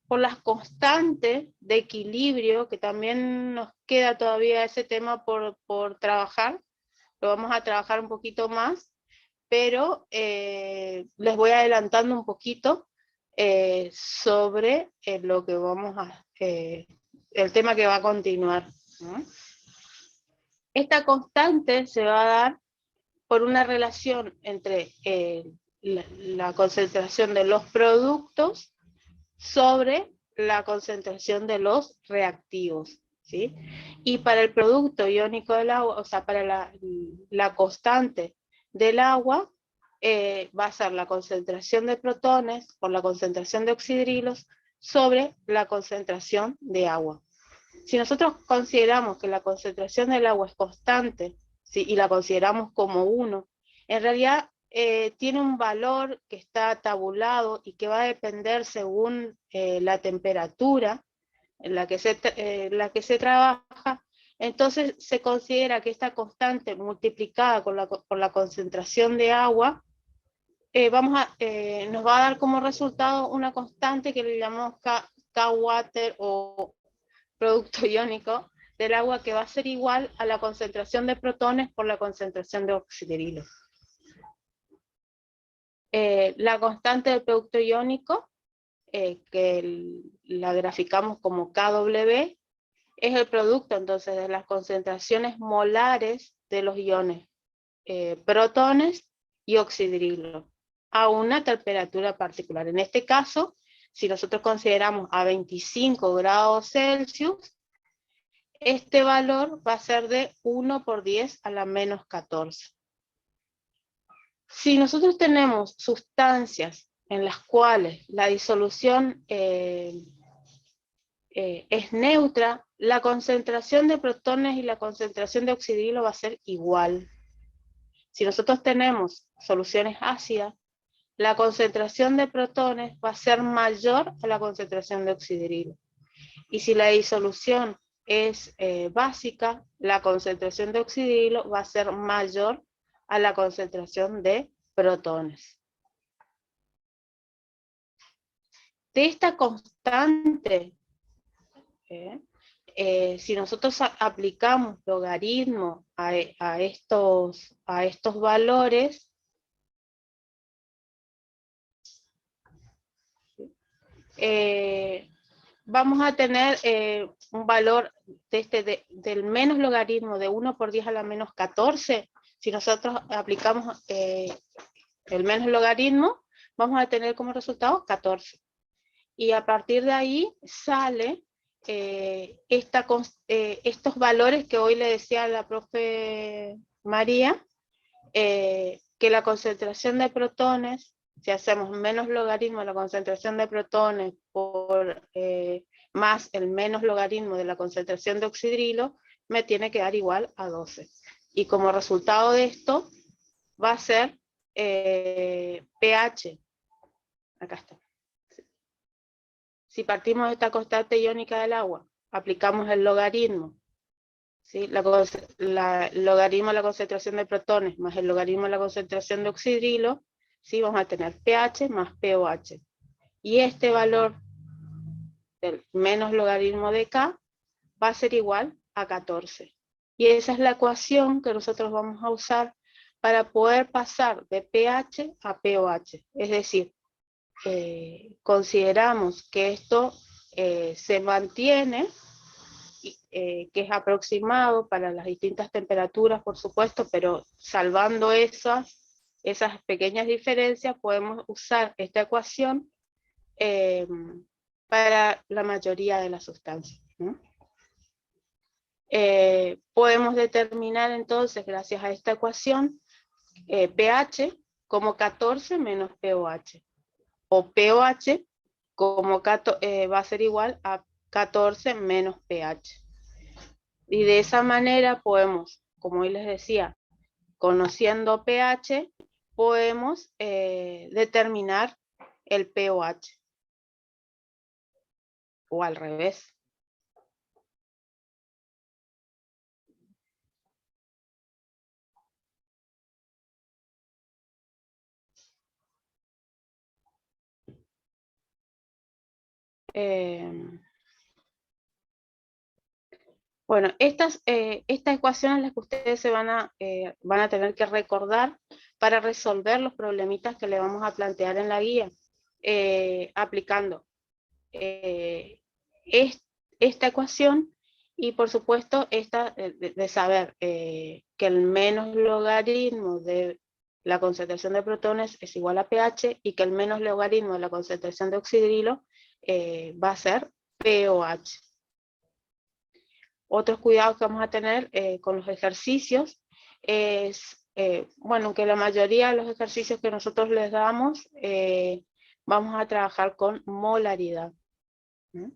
por las constantes de equilibrio, que también nos queda todavía ese tema por trabajar. Lo vamos a trabajar un poquito más, pero les voy adelantando un poquito sobre lo que vamos a, el tema que va a continuar, ¿no? Esta constante se va a dar por una relación entre la concentración de los productos sobre la concentración de los reactivos, ¿sí? Y para el producto iónico del agua, o sea, para la constante del agua, va a ser la concentración de protones por la concentración de oxidrilos sobre la concentración de agua. Si nosotros consideramos que la concentración del agua es constante, ¿sí? Y la consideramos como 1, en realidad tiene un valor que está tabulado y que va a depender según la temperatura en la que se trabaja. Entonces se considera que esta constante multiplicada por la concentración de agua nos va a dar como resultado una constante que le llamamos K-water o producto iónico del agua, que va a ser igual a la concentración de protones por la concentración de oxidrilos. La constante del producto iónico, que la graficamos como KW, es el producto entonces de las concentraciones molares de los iones protones y oxidrilo a una temperatura particular. En este caso, si nosotros consideramos a 25 grados Celsius, este valor va a ser de 1 por 10 a la menos 14. Si nosotros tenemos sustancias en las cuales la disolución es neutra, la concentración de protones y la concentración de oxidrilo va a ser igual. Si nosotros tenemos soluciones ácidas, la concentración de protones va a ser mayor a la concentración de oxidrilo. Y si la disolución es básica, la concentración de oxidrilo va a ser mayor a la concentración de protones. De esta constante, si nosotros aplicamos logaritmo a estos valores, vamos a tener un valor del menos logaritmo de 1 por 10 a la menos 14. Si nosotros aplicamos el menos logaritmo, vamos a tener como resultado 14. Y a partir de ahí sale estos valores que hoy le decía a la profe María, que la concentración de protones, si hacemos menos logaritmo de la concentración de protones por más el menos logaritmo de la concentración de oxidrilo, me tiene que dar igual a 12. Y como resultado de esto, va a ser pH. Acá está. Si partimos de esta constante iónica del agua, aplicamos el logaritmo ¿sí? El logaritmo de la concentración de protones más el logaritmo de la concentración de oxidrilo, ¿sí? Vamos a tener pH más pOH. Y este valor del menos logaritmo de K va a ser igual a 14. Y esa es la ecuación que nosotros vamos a usar para poder pasar de pH a pOH. Es decir, consideramos que esto se mantiene, que es aproximado para las distintas temperaturas, por supuesto, pero salvando esas pequeñas diferencias, podemos usar esta ecuación para la mayoría de las sustancias, ¿no? Podemos determinar entonces, gracias a esta ecuación, pH como 14 menos pOH, o pOH como va a ser igual a 14 menos pH. Y de esa manera podemos, como hoy les decía, conociendo pH, podemos determinar el pOH. O al revés. Bueno, estas ecuaciones las que ustedes se van a tener que recordar para resolver los problemitas que le vamos a plantear en la guía, aplicando esta ecuación y por supuesto esta de saber que el menos logaritmo de la concentración de protones es igual a pH y que el menos logaritmo de la concentración de oxidrilo va a ser pOH. Otros cuidados que vamos a tener con los ejercicios es, bueno, que la mayoría de los ejercicios que nosotros les damos, vamos a trabajar con molaridad. ¿Mm?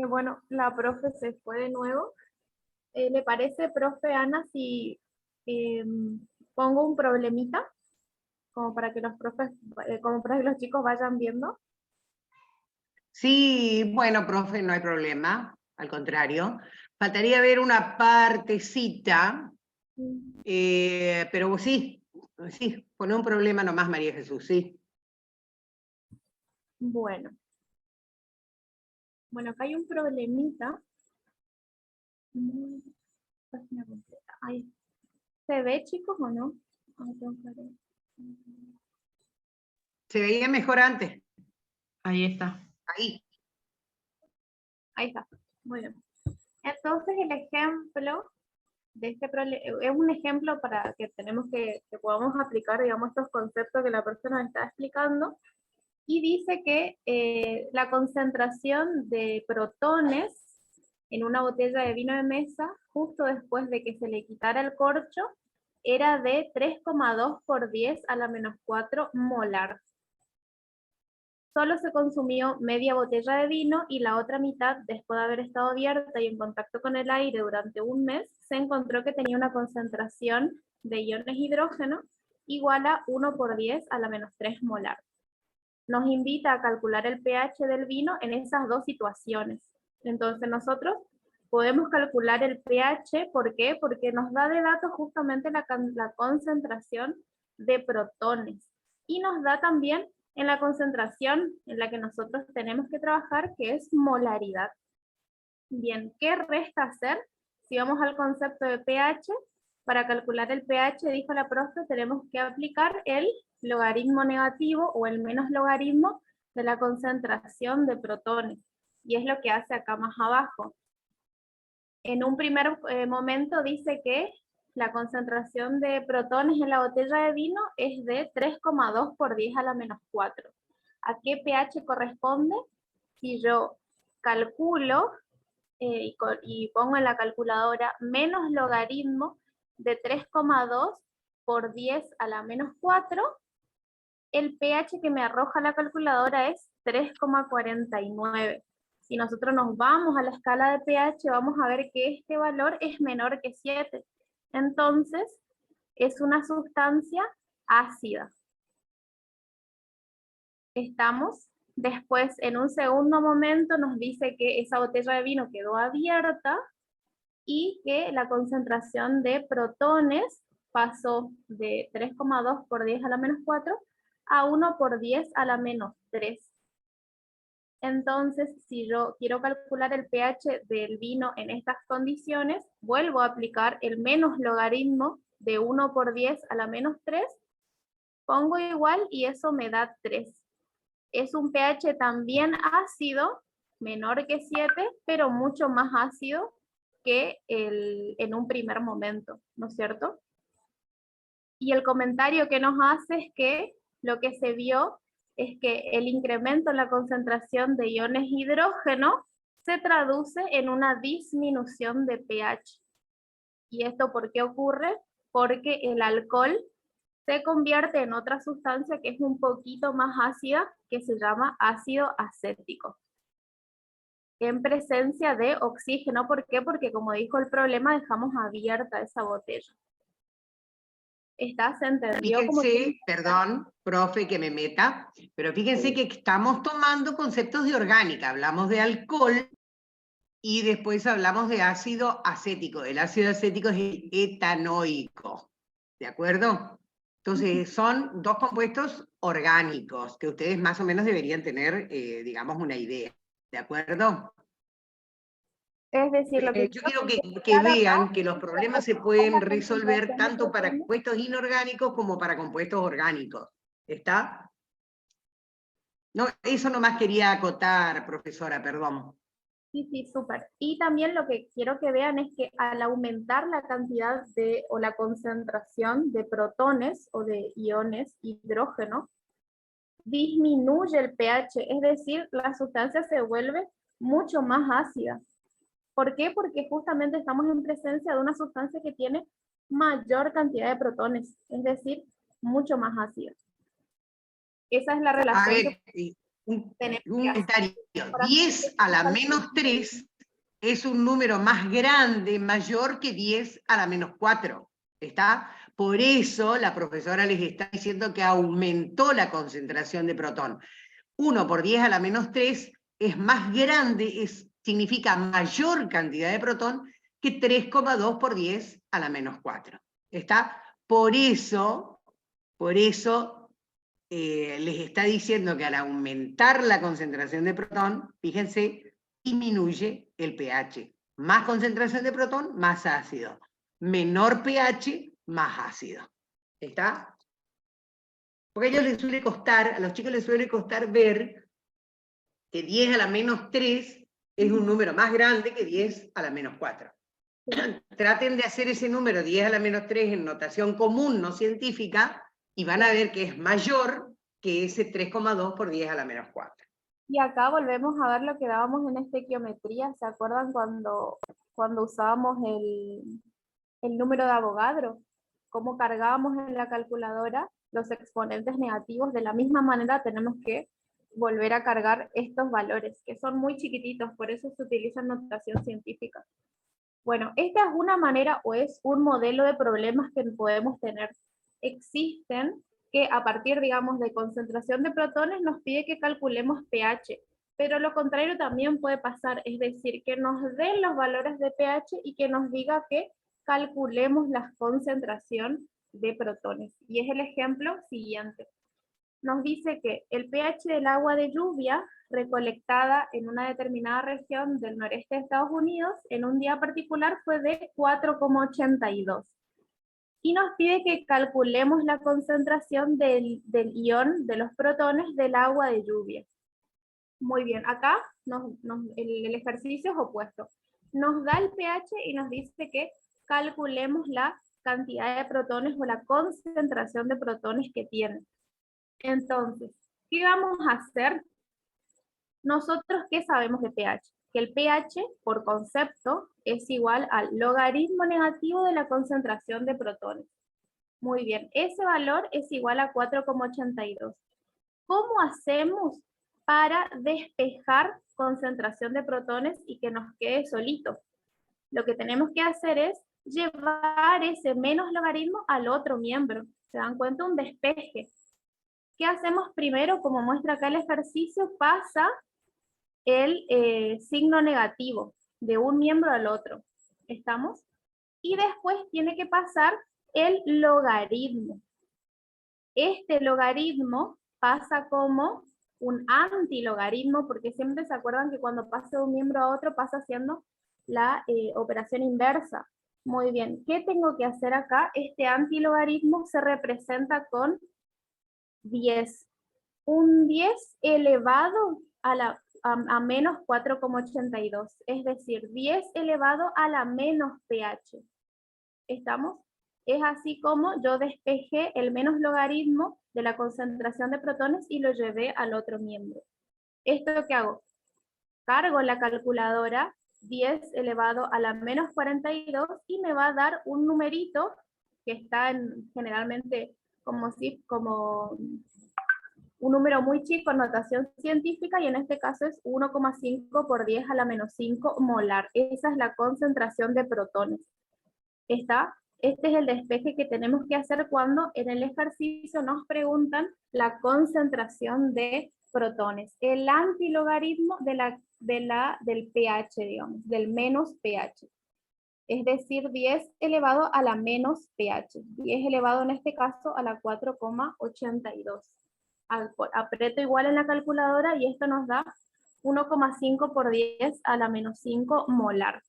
Bueno, la profe se fue de nuevo. ¿Le parece, profe Ana, si pongo un problemita como para que los profes, como para que los chicos vayan viendo? Sí, bueno, profe, no hay problema, al contrario. Faltaría ver una partecita, pero sí, pone un problema nomás, María Jesús, sí. Bueno. Bueno, acá hay un problemita. Página completa. Ahí. ¿Se ve, chicos, o no? Ay, tengo que ver. Se veía mejor antes. Ahí está. Ahí. Ahí está. Muy bien. Entonces el ejemplo de este problema es un ejemplo para que tenemos que podamos aplicar, digamos, estos conceptos que la persona está explicando. Y dice que la concentración de protones en una botella de vino de mesa, justo después de que se le quitara el corcho, era de 3,2 por 10 a la menos 4 molar. Solo se consumió media botella de vino y la otra mitad, después de haber estado abierta y en contacto con el aire durante un mes, se encontró que tenía una concentración de iones hidrógeno igual a 1 por 10 a la menos 3 molar. Nos invita a calcular el pH del vino en esas dos situaciones. Entonces nosotros podemos calcular el pH, ¿por qué? Porque nos da de datos justamente la concentración de protones y nos da también en la concentración en la que nosotros tenemos que trabajar, que es molaridad. Bien, ¿qué resta hacer? Si vamos al concepto de pH, para calcular el pH, dijo la profe, tenemos que aplicar el logaritmo negativo o el menos logaritmo de la concentración de protones. Y es lo que hace acá más abajo. En un primer momento dice que la concentración de protones en la botella de vino es de 3,2 por 10 a la menos 4. ¿A qué pH corresponde? Si yo calculo y pongo en la calculadora menos logaritmo de 3,2 por 10 a la menos 4, el pH que me arroja la calculadora es 3,49. Si nosotros nos vamos a la escala de pH, vamos a ver que este valor es menor que 7. Entonces, es una sustancia ácida. ¿Estamos? Después, en un segundo momento, nos dice que esa botella de vino quedó abierta y que la concentración de protones pasó de 3,2 por 10 a la menos 4 a 1 por 10 a la menos 3. Entonces, si yo quiero calcular el pH del vino en estas condiciones, vuelvo a aplicar el menos logaritmo de 1 por 10 a la menos 3, pongo igual y eso me da 3. Es un pH también ácido, menor que 7, pero mucho más ácido que en un primer momento, ¿no es cierto? Y el comentario que nos hace es que lo que se vio es que el incremento en la concentración de iones hidrógeno se traduce en una disminución de pH. ¿Y esto por qué ocurre? Porque el alcohol se convierte en otra sustancia que es un poquito más ácida, que se llama ácido acético, en presencia de oxígeno. ¿Por qué? Porque, como dijo el problema, dejamos abierta esa botella. ¿Se entendió? Fíjense, perdón, profe, que me meta, pero fíjense que estamos tomando conceptos de orgánica. Hablamos de alcohol y después hablamos de ácido acético. El ácido acético es el etanoico, ¿de acuerdo? Entonces, son dos compuestos orgánicos que ustedes más o menos deberían tener, digamos, una idea, ¿de acuerdo? Es decir, lo que Yo quiero que vean que los problemas se pueden resolver tanto para compuestos inorgánicos como para compuestos orgánicos. ¿Está? No, eso nomás quería acotar, profesora, perdón. Sí, sí, súper. Y también lo que quiero que vean es que al aumentar la cantidad o la concentración de protones o de iones hidrógeno, disminuye el pH, es decir, la sustancia se vuelve mucho más ácida. ¿Por qué? Porque justamente estamos en presencia de una sustancia que tiene mayor cantidad de protones, es decir, mucho más ácida. Esa es la relación. A ver, un comentario. 10 a la menos 3 es un número más grande, mayor que 10 a la menos 4. ¿Está? Por eso la profesora les está diciendo que aumentó la concentración de protón. 1 por 10 a la menos 3 es más grande, significa mayor cantidad de protón que 3,2 por 10 a la menos 4. ¿Está? Por eso les está diciendo que al aumentar la concentración de protón, fíjense, disminuye el pH. Más concentración de protón, más ácido. Menor pH, más ácido. ¿Está? Porque a ellos les suele costar, a los chicos les suele costar ver que 10 a la menos 3 es un número más grande que 10 a la menos 4. Traten de hacer ese número 10 a la menos 3 en notación común, no científica, y van a ver que es mayor que ese 3,2 por 10 a la menos 4. Y acá volvemos a ver lo que dábamos en estequiometría. ¿Se acuerdan cuando usábamos el número de Avogadro? Cómo cargábamos en la calculadora los exponentes negativos. De la misma manera tenemos que volver a cargar estos valores, que son muy chiquititos, por eso se utiliza en notación científica. Bueno, esta es una manera o es un modelo de problemas que podemos tener. Existen que a partir, digamos, de concentración de protones nos pide que calculemos pH, pero lo contrario también puede pasar, es decir, que nos den los valores de pH y que nos diga que calculemos la concentración de protones. Y es el ejemplo siguiente. Nos dice que el pH del agua de lluvia recolectada en una determinada región del noreste de Estados Unidos en un día particular fue de 4,82. Y nos pide que calculemos la concentración del ion de los protones del agua de lluvia. Muy bien, acá el ejercicio es opuesto. Nos da el pH y nos dice que calculemos la cantidad de protones o la concentración de protones que tiene. Entonces, ¿qué vamos a hacer? Nosotros, ¿qué sabemos de pH? Que el pH, por concepto, es igual al logaritmo negativo de la concentración de protones. Muy bien, ese valor es igual a 4,82. ¿Cómo hacemos para despejar concentración de protones y que nos quede solito? Lo que tenemos que hacer es llevar ese menos logaritmo al otro miembro. ¿Se dan cuenta? Un despeje. ¿Qué hacemos primero? Como muestra acá el ejercicio, pasa el signo negativo de un miembro al otro. ¿Estamos? Y después tiene que pasar el logaritmo. Este logaritmo pasa como un antilogaritmo, porque siempre se acuerdan que cuando pasa de un miembro a otro pasa haciendo la operación inversa. Muy bien, ¿qué tengo que hacer acá? Este antilogaritmo se representa con 10. Un 10 elevado a menos 4,82, es decir, 10 elevado a la menos pH. ¿Estamos? Es así como yo despejé el menos logaritmo de la concentración de protones y lo llevé al otro miembro. ¿Esto qué hago? Cargo la calculadora 10 elevado a la menos 42 y me va a dar un numerito que está generalmente como un número muy chico, notación científica, y en este caso es 1,5 por 10 a la menos 5 molar. Esa es la concentración de protones. ¿Está? Este es el despeje que tenemos que hacer cuando en el ejercicio nos preguntan la concentración de protones. El antilogaritmo del pH, digamos, del menos pH. Es decir, 10 elevado a la menos pH. 10 elevado en este caso a la 4,82. Aprieto igual en la calculadora y esto nos da 1,5 por 10 a la menos 5 molar.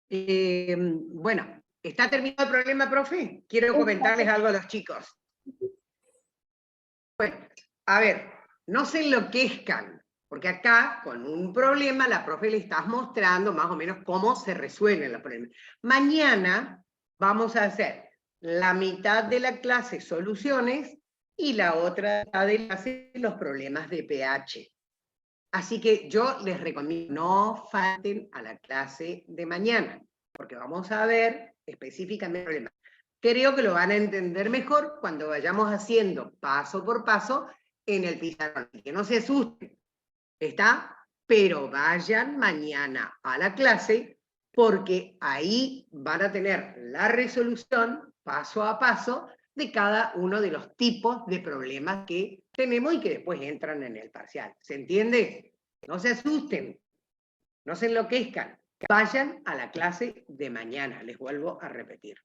Bueno, ¿está terminado el problema, profe? Quiero comentarles algo a los chicos. Bueno, a ver, no se enloquezcan, porque acá, con un problema, la profe le está mostrando más o menos cómo se resuelven los problemas. Mañana vamos a hacer la mitad de la clase soluciones y la otra mitad de la clase los problemas de pH. Así que yo les recomiendo no falten a la clase de mañana, porque vamos a ver específicamente el problema. Creo que lo van a entender mejor cuando vayamos haciendo paso por paso en el pizarrón. Que no se asusten, ¿está? Pero vayan mañana a la clase, porque ahí van a tener la resolución paso a paso de cada uno de los tipos de problemas que tenemos y que después entran en el parcial. ¿Se entiende? No se asusten, no se enloquezcan. Vayan a la clase de mañana, les vuelvo a repetir.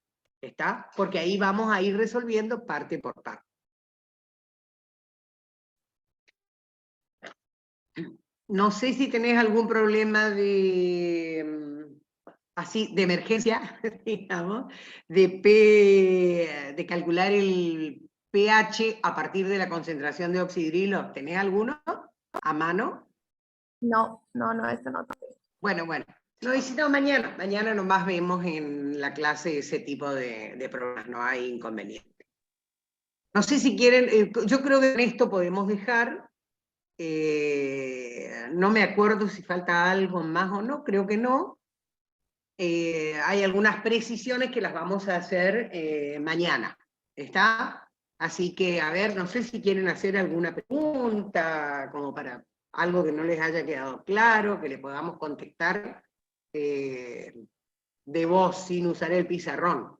¿Está? Porque ahí vamos a ir resolviendo parte por parte. No sé si tenés algún problema de emergencia, digamos, de calcular el pH a partir de la concentración de oxidrilo. ¿Tenés alguno a mano? No, eso no. Bueno. No, y si no, mañana nomás vemos en la clase ese tipo de problemas, no hay inconveniente. No sé si quieren, yo creo que en esto podemos dejar, no me acuerdo si falta algo más o no, creo que no. Hay algunas precisiones que las vamos a hacer mañana, ¿está? Así que, a ver, no sé si quieren hacer alguna pregunta, como para algo que no les haya quedado claro, que le podamos contestar de voz, sin usar el pizarrón.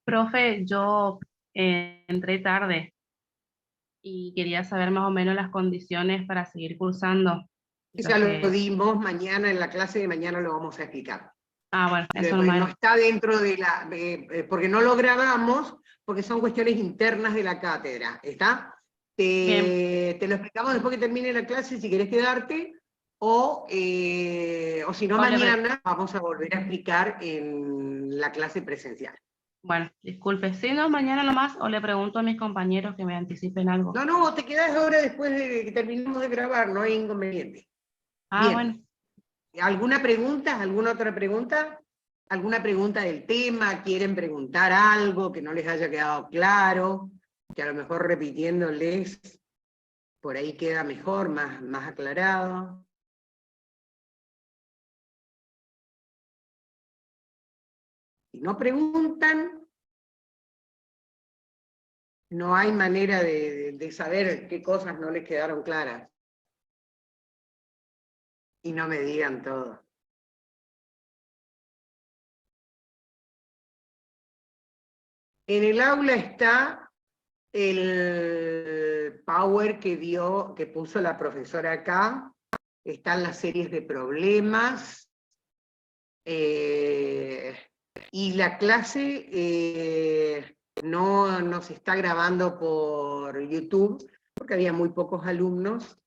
Profe, yo entré tarde y quería saber más o menos las condiciones para seguir cursando. Ya lo dimos mañana, en la clase de mañana lo vamos a explicar. Ah, bueno, eso no está dentro de la... porque no lo grabamos, porque son cuestiones internas de la cátedra, ¿está? Te lo explicamos después que termine la clase, si querés quedarte, o si no, mañana vamos a volver a explicar en la clase presencial. Bueno, disculpe, si no, mañana nomás, o le pregunto a mis compañeros que me anticipen algo. No, no, te quedás ahora después de que terminemos de grabar, no hay inconveniente. Ah, Bien. bueno. ¿Alguna pregunta? ¿Alguna otra pregunta? ¿Alguna pregunta del tema? ¿Quieren preguntar algo que no les haya quedado claro? Que a lo mejor repitiéndoles por ahí queda mejor, más aclarado. Si no preguntan, no hay manera de saber qué cosas no les quedaron claras. Y no me digan todo. En el aula está el power que puso la profesora acá. Están las series de problemas. Y la clase no se está grabando por YouTube, porque había muy pocos alumnos,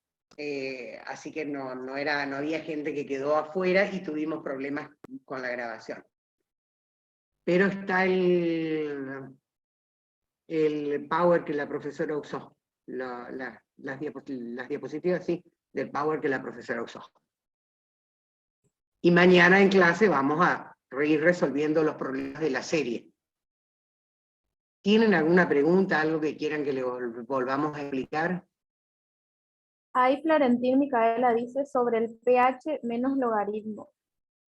así que no había gente que quedó afuera y tuvimos problemas con la grabación. Pero está el power que la profesora usó, las diapositivas, sí, del power que la profesora usó. Y mañana en clase vamos a ir resolviendo los problemas de la serie. ¿Tienen alguna pregunta, algo que quieran que le volvamos a explicar? Ahí Florentín Micaela dice sobre el pH menos logaritmo.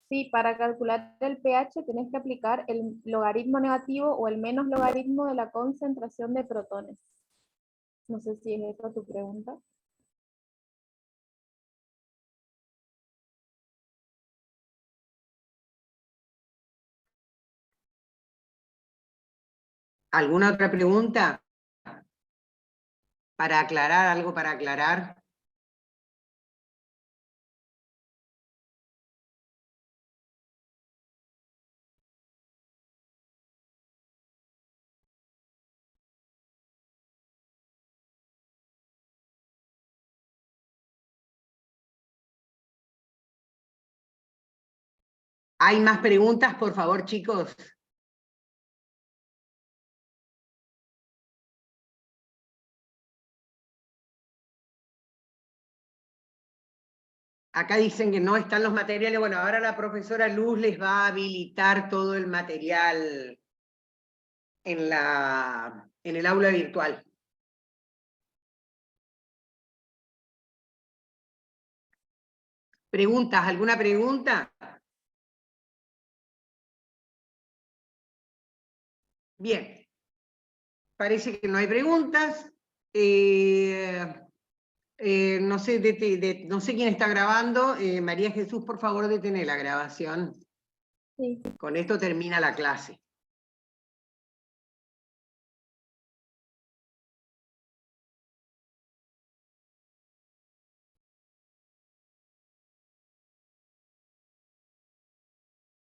Sí, para calcular el pH tenés que aplicar el logaritmo negativo o el menos logaritmo de la concentración de protones. No sé si es esa tu pregunta. ¿Alguna otra pregunta? ¿Para aclarar, algo para aclarar? ¿Hay más preguntas, por favor, chicos? Acá dicen que no están los materiales. Bueno, ahora la profesora Luz les va a habilitar todo el material en el aula virtual. ¿Preguntas? ¿Alguna pregunta? Bien. Parece que no hay preguntas. No sé, no sé quién está grabando. María Jesús, por favor, detén la grabación. Sí. Con esto termina la clase.